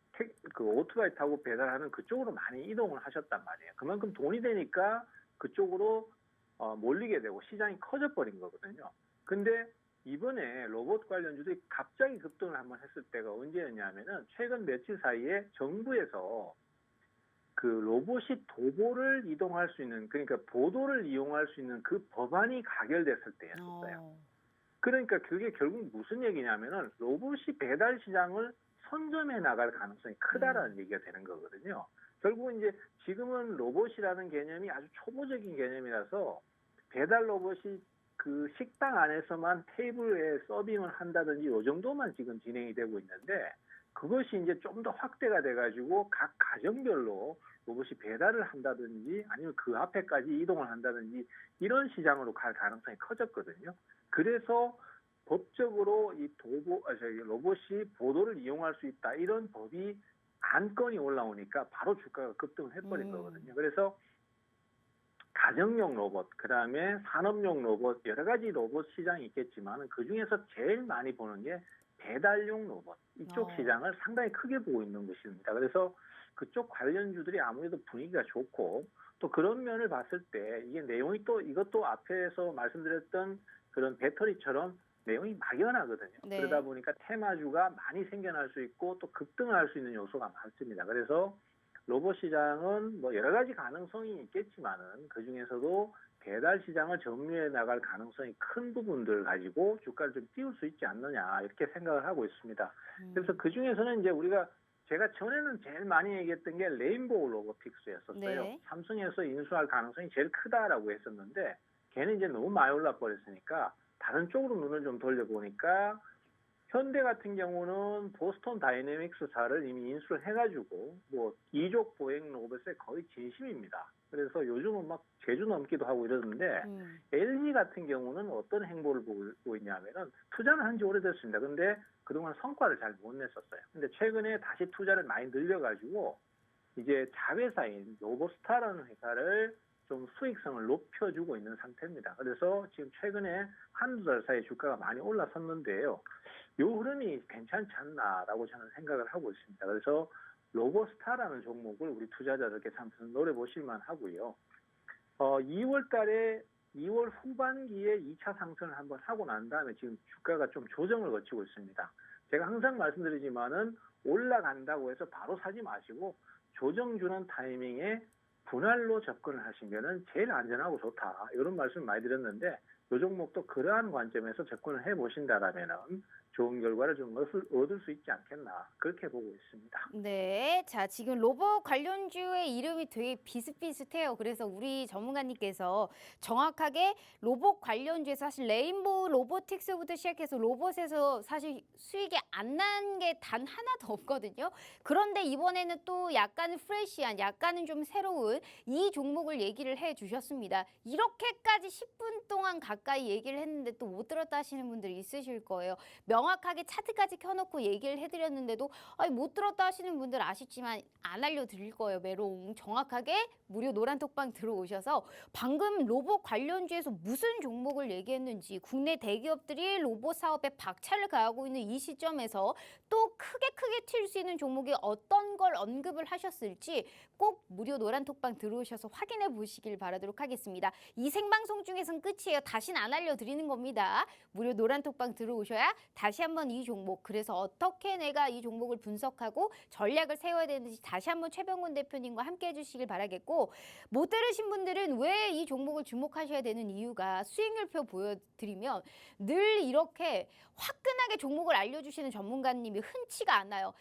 오토바이 타고 배달하는 그쪽으로 많이 이동을 하셨단 말이에요. 그만큼 돈이 되니까 그쪽으로 몰리게 되고 시장이 커져버린 거거든요. 근데 이번에 로봇 관련주들이 갑자기 급등을 한번 했을 때가 언제였냐면은 최근 며칠 사이에 정부에서 그 로봇이 도보를 이동할 수 있는, 그러니까 보도를 이용할 수 있는 그 법안이 가결됐을 때였었어요. 그러니까 그게 결국 무슨 얘기냐면은 로봇이 배달 시장을 선점해 나갈 가능성이 크다라는 얘기가 되는 거거든요. 결국은 이제 지금은 로봇이라는 개념이 아주 초보적인 개념이라서 배달 로봇이 그 식당 안에서만 테이블에 서빙을 한다든지 요 정도만 지금 진행이 되고 있는데, 그것이 이제 좀 더 확대가 돼가지고 각 가정별로 로봇이 배달을 한다든지 아니면 그 앞에까지 이동을 한다든지 이런 시장으로 갈 가능성이 커졌거든요. 그래서 법적으로 이 로봇이 보도를 이용할 수 있다 이런 법이 안건이 올라오니까 바로 주가가 급등을 해버린 거거든요. 그래서 가정용 로봇, 그다음에 산업용 로봇, 여러 가지 로봇 시장이 있겠지만 그 중에서 제일 많이 보는 게 배달용 로봇, 이쪽 시장을 상당히 크게 보고 있는 것입니다. 그래서 그쪽 관련주들이 아무래도 분위기가 좋고, 또 그런 면을 봤을 때 이게 내용이 또 이것도 앞에서 말씀드렸던 그런 배터리처럼 내용이 막연하거든요. 네. 그러다 보니까 테마주가 많이 생겨날 수 있고 또 급등을 할 수 있는 요소가 많습니다. 그래서 로봇 시장은 뭐 여러 가지 가능성이 있겠지만은 그 중에서도 배달 시장을 점유해 나갈 가능성이 큰 부분들 가지고 주가를 좀 띄울 수 있지 않느냐 이렇게 생각을 하고 있습니다. 그래서 그 중에서는 이제 제가 전에는 제일 많이 얘기했던 게 레인보우 로보틱스였었어요. 네. 삼성에서 인수할 가능성이 제일 크다라고 했었는데 걔는 이제 너무 많이 올라버렸으니까 다른 쪽으로 눈을 좀 돌려보니까 현대 같은 경우는 보스턴 다이내믹스사를 이미 인수를 해가지고 뭐 이족 보행 로봇에 거의 진심입니다. 그래서 요즘은 막 제주 넘기도 하고 이러는데 LG 같은 경우는 어떤 행보를 보고 있냐면은 투자는 한 지 오래됐습니다. 근데 그동안 성과를 잘 못 냈었어요. 근데 최근에 다시 투자를 많이 늘려가지고 이제 자회사인 로보스타라는 회사를 좀 수익성을 높여주고 있는 상태입니다. 그래서 지금 최근에 한두 달 사이에 주가가 많이 올라섰는데요. 요 흐름이 괜찮지 않나라고 저는 생각을 하고 있습니다. 그래서 로보스타라는 종목을 우리 투자자들께 한번 노려보실만 하고요. 2월 후반기에 2차 상승을 한번 하고 난 다음에 지금 주가가 좀 조정을 거치고 있습니다. 제가 항상 말씀드리지만은 올라간다고 해서 바로 사지 마시고 조정 주는 타이밍에 분할로 접근을 하시면은 제일 안전하고 좋다. 이런 말씀 많이 드렸는데 이 종목도 그러한 관점에서 접근을 해보신다라면은 좋은 결과를 좀 얻을 수 있지 않겠나 그렇게 보고 있습니다. 네, 자 지금 로봇 관련주의 이름이 되게 비슷비슷해요. 그래서 우리 전문가님께서 정확하게 로봇 관련주에서 사실 레인보우 로보틱스부터 시작해서 로봇에서 사실 수익이 안 난 게 단 하나도 없거든요. 그런데 이번에는 또 약간은 프레시한, 약간은 좀 새로운 이 종목을 얘기를 해주셨습니다. 이렇게까지 10분 동안 가까이 얘기를 했는데 또 못 들었다 하시는 분들이 있으실 거예요. 명확하게 차트까지 켜놓고 얘기를 해드렸는데도 못 들었다 하시는 분들 아쉽지만 안 알려드릴 거예요. 메롱 정확하게 무료 노란톡방 들어오셔서 방금 로봇 관련주에서 무슨 종목을 얘기했는지, 국내 대기업들이 로봇 사업에 박차를 가하고 있는 이 시점에서 또 크게 튈 수 있는 종목이 어떤 걸 언급을 하셨을지 꼭 무료 노란톡방 들어오셔서 확인해 보시길 바라도록 하겠습니다. 이 생방송 중에선 끝이에요. 다시는 안 알려드리는 겁니다. 무료 노란톡방 들어오셔야 다시 한번 이 종목, 그래서 어떻게 내가 이 종목을 분석하고 전략을 세워야 되는지 다시 한번 최병곤 대표님과 함께 해주시길 바라겠고, 못 들으신 분들은 왜 이 종목을 주목하셔야 되는 이유가 수익률표 보여드리면 늘 이렇게 화끈하게 종목을 알려주시는 전문가님이 흔치가 않아요.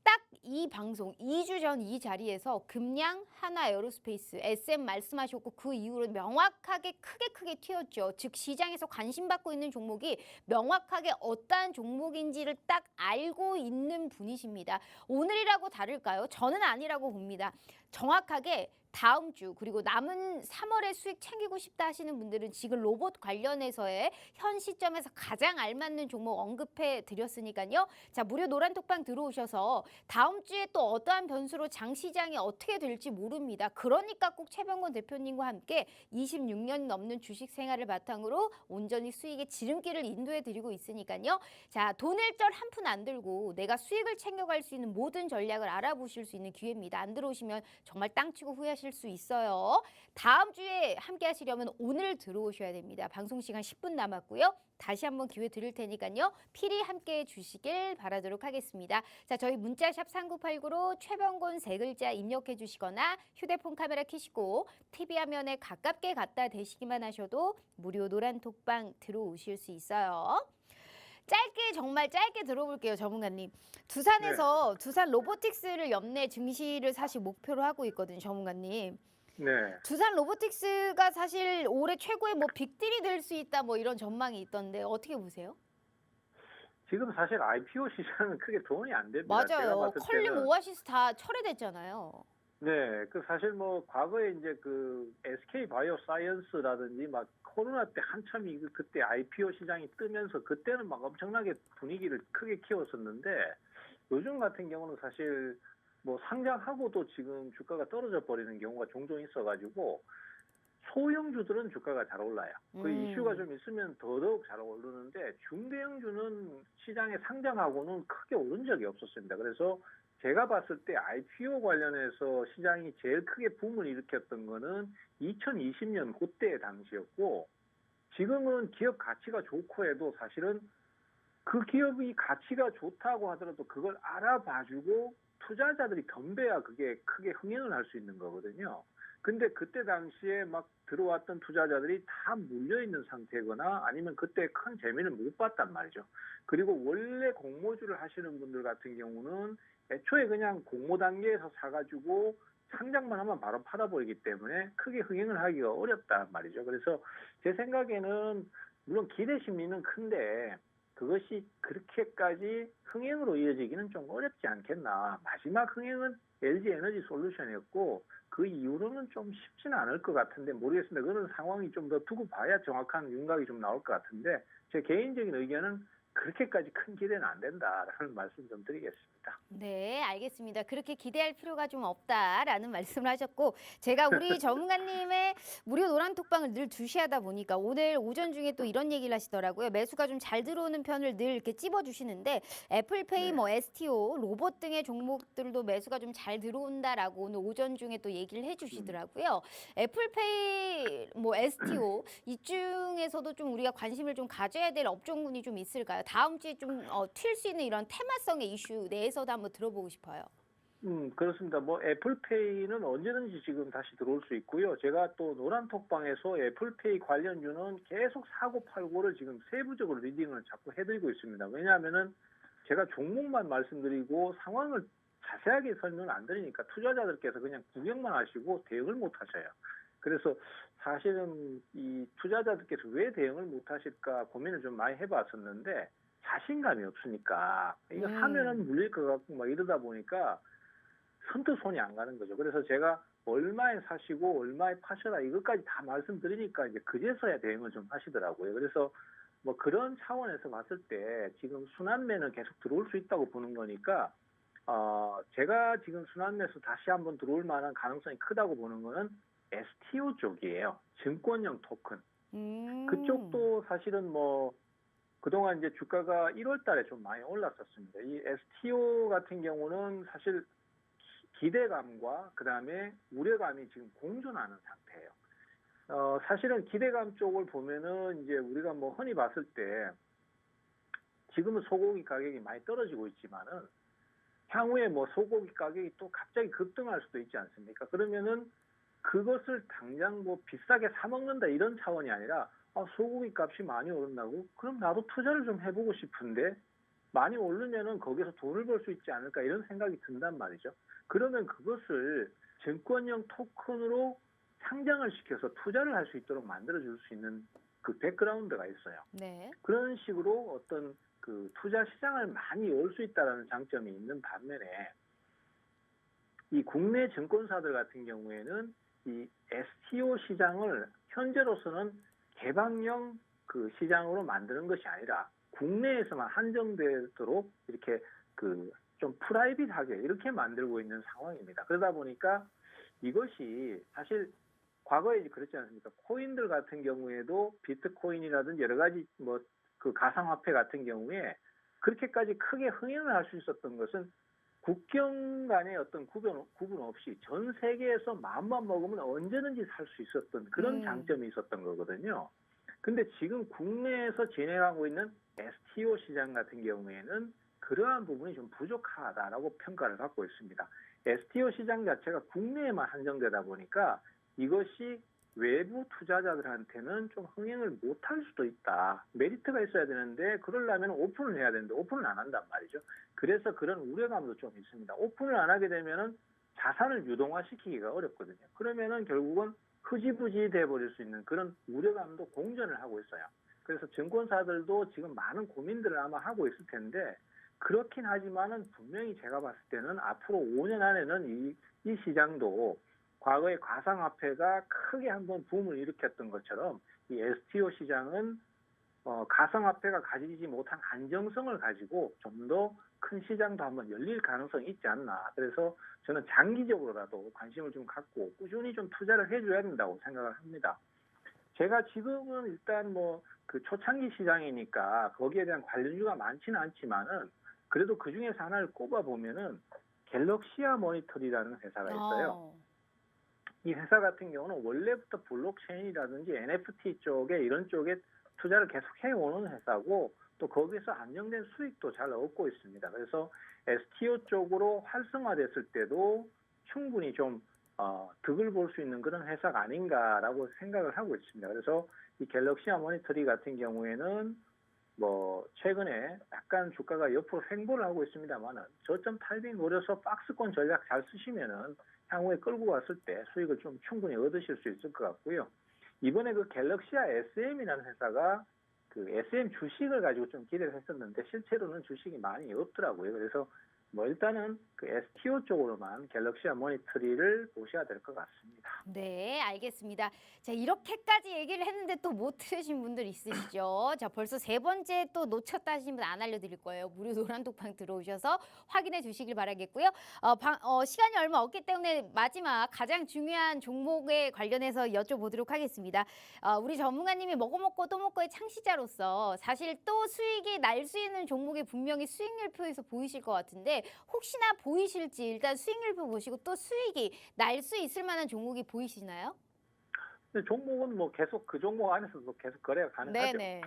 딱 이 방송 2주 전 이 자리에서 금양, 하나 에어로스페이스, SM 말씀하셨고 그 이후로 명확하게 크게 튀었죠. 즉 시장에서 관심받고 있는 종목이 명확하게 어떠한 종목인지를 딱 알고 있는 분이십니다. 오늘이라고 다를까요? 저는 아니라고 봅니다. 정확하게 다음 주 그리고 남은 3월에 수익 챙기고 싶다 하시는 분들은 지금 로봇 관련해서의 현 시점에서 가장 알맞는 종목 언급해 드렸으니까요. 자, 무료 노란톡방 들어오셔서 다음 주에 또 어떠한 변수로 장시장이 어떻게 될지 모릅니다. 그러니까 꼭 최병곤 대표님과 함께 26년 넘는 주식 생활을 바탕으로 온전히 수익의 지름길을 인도해 드리고 있으니까요. 자, 돈일절 한 푼 안 들고 내가 수익을 챙겨갈 수 있는 모든 전략을 알아보실 수 있는 기회입니다. 안 들어오시면 정말 땅치고 후회하실 하실 수 있어요. 다음 주에 함께 하시려면 오늘 들어오셔야 됩니다. 방송 시간 10분 남았고요. 다시 한번 기회 드릴 테니까요. 필히 함께 해 주시길 바라도록 하겠습니다. 자, 저희 문자샵 3989로 최병곤 세 글자 입력해 주시거나 휴대폰 카메라 켜시고 TV 화면에 가깝게 갖다 대시기만 하셔도 무료 노란 톡방 들어오실 수 있어요. 짧게 정말 짧게 들어볼게요, 전문가님. 두산에서 두산 로보틱스를 연내 증시를 사실 목표로 하고 있거든요, 전문가님. 네. 두산 로보틱스가 사실 올해 최고의 뭐 빅딜이 될 수 있다 뭐 이런 전망이 있던데 어떻게 보세요? 지금 사실 IPO 시장은 크게 도움이 안 됩니다. 제가 맞아요. 봤을 컬림 때는 오아시스 다 철회됐잖아요. 네, 그 사실 뭐 과거에 이제 그 SK 바이오사이언스라든지 막 코로나 때 한참 그때 IPO 시장이 뜨면서 그때는 막 엄청나게 분위기를 크게 키웠었는데 요즘 같은 경우는 사실 뭐 상장하고도 지금 주가가 떨어져 버리는 경우가 종종 있어가지고 소형주들은 주가가 잘 올라요. 그 이슈가 좀 있으면 더더욱 잘 오르는데 중대형주는 시장에 상장하고는 크게 오른 적이 없었습니다. 그래서 제가 봤을 때 IPO 관련해서 시장이 제일 크게 붐을 일으켰던 거는 2020년 그때 당시였고 지금은 기업 가치가 좋고 해도 사실은 그 기업이 가치가 좋다고 하더라도 그걸 알아봐주고 투자자들이 덤벼야 그게 크게 흥행을 할 수 있는 거거든요. 근데 그때 당시에 막 들어왔던 투자자들이 다 물려있는 상태거나 아니면 그때 큰 재미를 못 봤단 말이죠. 그리고 원래 공모주를 하시는 분들 같은 경우는 애초에 그냥 공모 단계에서 사가지고 상장만 하면 바로 팔아버리기 때문에 크게 흥행을 하기가 어렵단 말이죠. 그래서 제 생각에는 물론 기대 심리는 큰데 그것이 그렇게까지 흥행으로 이어지기는 좀 어렵지 않겠나. 마지막 흥행은 LG 에너지 솔루션이었고 그 이후로는 좀 쉽지는 않을 것 같은데 모르겠습니다. 그런 상황이 좀 더 두고 봐야 정확한 윤곽이 좀 나올 것 같은데 제 개인적인 의견은 그렇게까지 큰 기대는 안 된다라는 말씀 좀 드리겠습니다. 네, 알겠습니다. 그렇게 기대할 필요가 좀 없다라는 말씀을 하셨고 제가 우리 전문가님의 무료 노란 톡방을 늘 주시하다 보니까 오늘 오전 중에 또 이런 얘기를 하시더라고요. 매수가 좀 잘 들어오는 편을 늘 이렇게 찝어주시는데 애플페이, 네. 뭐 STO, 로봇 등의 종목들도 매수가 좀 잘 들어온다라고 오늘 오전 중에 또 얘기를 해주시더라고요. 애플페이, 뭐 STO 이 중에서도 좀 우리가 관심을 좀 가져야 될 업종군이 좀 있을까요? 다음 주에 좀 튈 수 있는 이런 테마성의 이슈 내에서도 한번 들어보고 싶어요. 그렇습니다. 뭐 애플페이는 언제든지 지금 다시 들어올 수 있고요. 제가 또 노란톡방에서 애플페이 관련주는 계속 사고 팔고를 지금 세부적으로 리딩을 자꾸 해드리고 있습니다. 왜냐하면은 제가 종목만 말씀드리고 상황을 자세하게 설명을 안 드리니까 투자자들께서 그냥 구경만 하시고 대응을 못 하셔요. 그래서 사실은 이 투자자들께서 왜 대응을 못 하실까 고민을 좀 많이 해봤었는데 자신감이 없으니까 이거 사면은 물릴 것 같고 막 이러다 보니까 선뜻 손이 안 가는 거죠. 그래서 제가 얼마에 사시고 얼마에 파셔라 이것까지 다 말씀드리니까 이제 그제서야 대응을 좀 하시더라고요. 그래서 뭐 그런 차원에서 봤을 때 지금 순환매는 계속 들어올 수 있다고 보는 거니까 제가 지금 순환매에서 다시 한번 들어올 만한 가능성이 크다고 보는 거는 STO 쪽이에요. 증권형 토큰. 그쪽도 사실은 뭐 그동안 이제 주가가 1월 달에 좀 많이 올랐었습니다. 이 STO 같은 경우는 사실 기대감과 그다음에 우려감이 지금 공존하는 상태예요. 사실은 기대감 쪽을 보면은 이제 우리가 뭐 흔히 봤을 때 지금은 소고기 가격이 많이 떨어지고 있지만은 향후에 뭐 소고기 가격이 또 갑자기 급등할 수도 있지 않습니까? 그러면은 그것을 당장 뭐 비싸게 사 먹는다 이런 차원이 아니라 소고기 값이 많이 오른다고? 그럼 나도 투자를 좀 해보고 싶은데 많이 오르면은 거기서 돈을 벌 수 있지 않을까 이런 생각이 든단 말이죠. 그러면 그것을 증권형 토큰으로 상장을 시켜서 투자를 할 수 있도록 만들어줄 수 있는 그 백그라운드가 있어요. 네. 그런 식으로 어떤 그 투자 시장을 많이 열 수 있다는 장점이 있는 반면에 이 국내 증권사들 같은 경우에는 이 STO 시장을 현재로서는 개방형 그 시장으로 만드는 것이 아니라 국내에서만 한정되도록 이렇게 그 좀 프라이빗하게 이렇게 만들고 있는 상황입니다. 그러다 보니까 이것이 사실 과거에 그렇지 않습니까? 코인들 같은 경우에도 비트코인이라든지 여러 가지 뭐 그 가상화폐 같은 경우에 그렇게까지 크게 흥행을 할 수 있었던 것은 국경 간의 어떤 구분 없이 전 세계에서 마음만 먹으면 언제든지 살 수 있었던 그런 장점이 있었던 거거든요. 근데 지금 국내에서 진행하고 있는 STO 시장 같은 경우에는 그러한 부분이 좀 부족하다라고 평가를 받고 있습니다. STO 시장 자체가 국내에만 한정되다 보니까 이것이 외부 투자자들한테는 좀 흥행을 못할 수도 있다. 메리트가 있어야 되는데 그러려면 오픈을 해야 되는데 오픈을 안 한단 말이죠. 그래서 그런 우려감도 좀 있습니다. 오픈을 안 하게 되면은 자산을 유동화시키기가 어렵거든요. 그러면은 결국은 흐지부지 돼버릴 수 있는 그런 우려감도 공존을 하고 있어요. 그래서 증권사들도 지금 많은 고민들을 아마 하고 있을 텐데 그렇긴 하지만은 분명히 제가 봤을 때는 앞으로 5년 안에는 이 시장도 과거에 가상화폐가 크게 한번 붐을 일으켰던 것처럼 이 STO 시장은 가상화폐가 가지지 못한 안정성을 가지고 좀 더 큰 시장도 한번 열릴 가능성이 있지 않나. 그래서 저는 장기적으로라도 관심을 좀 갖고 꾸준히 좀 투자를 해줘야 된다고 생각을 합니다. 제가 지금은 일단 뭐 그 초창기 시장이니까 거기에 대한 관련주가 많지는 않지만은 그래도 그 중에서 하나를 꼽아 보면은 갤럭시아 모니터리라는 회사가 있어요. 이 회사 같은 경우는 원래부터 블록체인이라든지 NFT 쪽에 이런 쪽에 투자를 계속 해오는 회사고 또 거기서 안정된 수익도 잘 얻고 있습니다. 그래서 STO 쪽으로 활성화됐을 때도 충분히 좀 득을 볼 수 있는 그런 회사가 아닌가라고 생각을 하고 있습니다. 그래서 이 갤럭시아 모니터리 같은 경우에는 뭐 최근에 약간 주가가 옆으로 횡보를 하고 있습니다만은 저점 타이밍 노려서 박스권 전략 잘 쓰시면은 향후에 끌고 갔을 때 수익을 좀 충분히 얻으실 수 있을 것 같고요. 이번에 그 갤럭시아 SM이라는 회사가 그 SM 주식을 가지고 좀 기대를 했었는데 실제로는 주식이 많이 없더라고요. 그래서 뭐 일단은 그 STO 쪽으로만 갤럭시아 모니터리를 보셔야 될 것 같습니다. 네, 알겠습니다. 자, 이렇게까지 얘기를 했는데 또 못 들으신 분들 있으시죠? 자, 벌써 세 번째 또 놓쳤다 하시는 분 안 알려드릴 거예요. 무료 노란톡방 들어오셔서 확인해 주시길 바라겠고요. 시간이 얼마 없기 때문에 마지막 가장 중요한 종목에 관련해서 여쭤보도록 하겠습니다. 우리 전문가님이 먹고 또 먹고의 창시자로서 사실 또 수익이 날 수 있는 종목이 분명히 수익률표에서 보이실 것 같은데 혹시나 보이실지 일단 수익률표 보시고 또 수익이 날 수 있을 만한 종목이 보이시나요? 근데 종목은 뭐 계속 그 종목 안에서도 계속 거래가 가능하죠. 네네.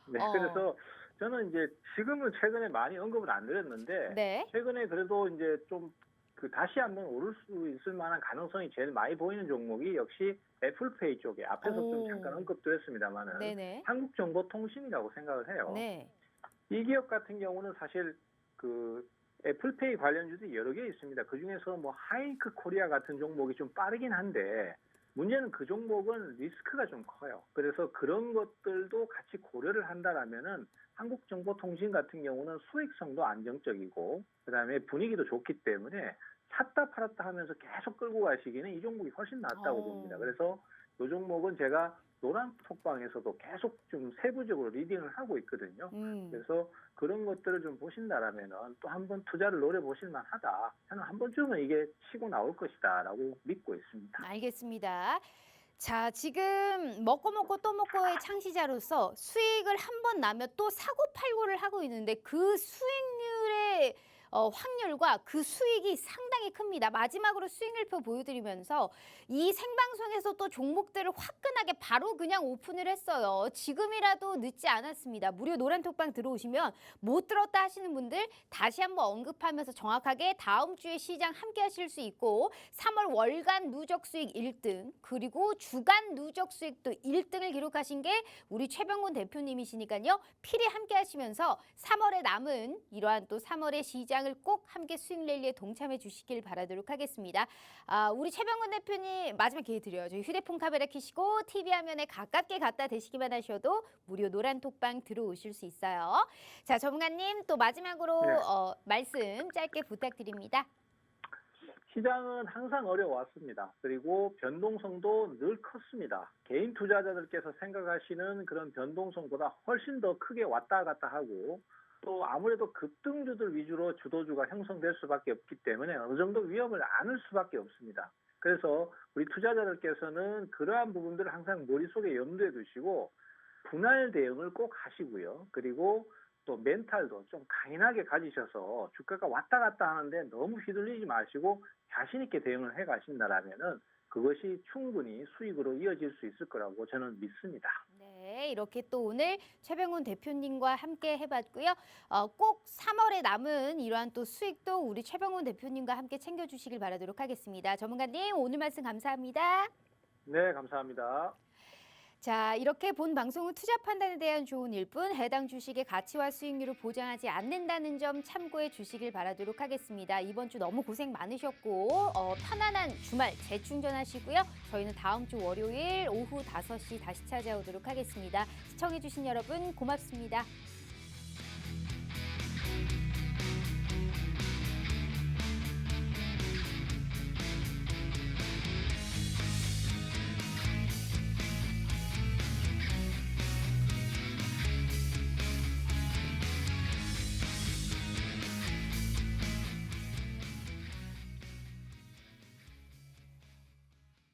네, 그래서 저는 이제 지금은 최근에 많이 언급을 안 드렸는데 네. 최근에 그래도 이제 좀 그 다시 한번 오를 수 있을 만한 가능성이 제일 많이 보이는 종목이 역시 애플페이 쪽에 앞에서 좀 잠깐 언급드렸습니다만은 네네. 한국정보통신이라고 생각을 해요. 네. 이 기업 같은 경우는 사실 그 애플페이 관련주도 여러 개 있습니다. 그 중에서 뭐 하이크 코리아 같은 종목이 좀 빠르긴 한데 문제는 그 종목은 리스크가 좀 커요. 그래서 그런 것들도 같이 고려를 한다라면은 한국정보통신 같은 경우는 수익성도 안정적이고 그다음에 분위기도 좋기 때문에 샀다 팔았다 하면서 계속 끌고 가시기는 이 종목이 훨씬 낫다고 봅니다. 그래서 이 종목은 제가 노란 톡방에서도 계속 좀 세부적으로 리딩을 하고 있거든요. 그래서 그런 것들을 좀 보신다라면은 또 한 번 투자를 노려보실 만하다. 저는 한 번쯤은 이게 치고 나올 것이다라고 믿고 있습니다. 알겠습니다. 자, 지금 먹고 또 먹고의 창시자로서 수익을 한 번 나면 또 사고 팔고를 하고 있는데 그 수익률의 확률과 그 수익이 상당히 큽니다. 마지막으로 수익률표 보여드리면서 이 생방송에서 또 종목들을 화끈하게 바로 그냥 오픈을 했어요. 지금이라도 늦지 않았습니다. 무료 노란톡방 들어오시면 못 들었다 하시는 분들 다시 한번 언급하면서 정확하게 다음 주에 시장 함께 하실 수 있고 3월 월간 누적 수익 1등 그리고 주간 누적 수익도 1등을 기록하신 게 우리 최병곤 대표님이시니까요. 필히 함께 하시면서 3월에 남은 이러한 또 3월의 시장을 꼭 함께 수익 랠리에 동참해 주시길 바라도록 하겠습니다. 우리 최병곤 대표님 마지막 기회 드려요. 저희 휴대폰 카메라 켜시고 TV 화면에 가깝게 갖다 대시기만 하셔도 무료 노란 톡방 들어오실 수 있어요. 자, 전문가님 또 마지막으로 네. 말씀 짧게 부탁드립니다. 시장은 항상 어려웠습니다. 그리고 변동성도 늘 컸습니다. 개인 투자자들께서 생각하시는 그런 변동성보다 훨씬 더 크게 왔다 갔다 하고 또 아무래도 급등주들 위주로 주도주가 형성될 수밖에 없기 때문에 어느 정도 위험을 안을 수밖에 없습니다. 그래서 우리 투자자들께서는 그러한 부분들을 항상 머릿속에 염두에 두시고 분할 대응을 꼭 하시고요. 그리고 또 멘탈도 좀 강인하게 가지셔서 주가가 왔다 갔다 하는데 너무 휘둘리지 마시고 자신 있게 대응을 해 가신다라면은 그것이 충분히 수익으로 이어질 수 있을 거라고 저는 믿습니다. 네, 이렇게 또 오늘 최병훈 대표님과 함께 해봤고요. 꼭 3월에 남은 이러한 또 수익도 우리 최병훈 대표님과 함께 챙겨주시길 바라도록 하겠습니다. 전문가님, 오늘 말씀 감사합니다. 네, 감사합니다. 자, 이렇게 본 방송은 투자 판단에 대한 조언일 뿐 해당 주식의 가치와 수익률을 보장하지 않는다는 점 참고해 주시길 바라도록 하겠습니다. 이번 주 너무 고생 많으셨고 편안한 주말 재충전하시고요. 저희는 다음 주 월요일 오후 5시 다시 찾아오도록 하겠습니다. 시청해 주신 여러분 고맙습니다.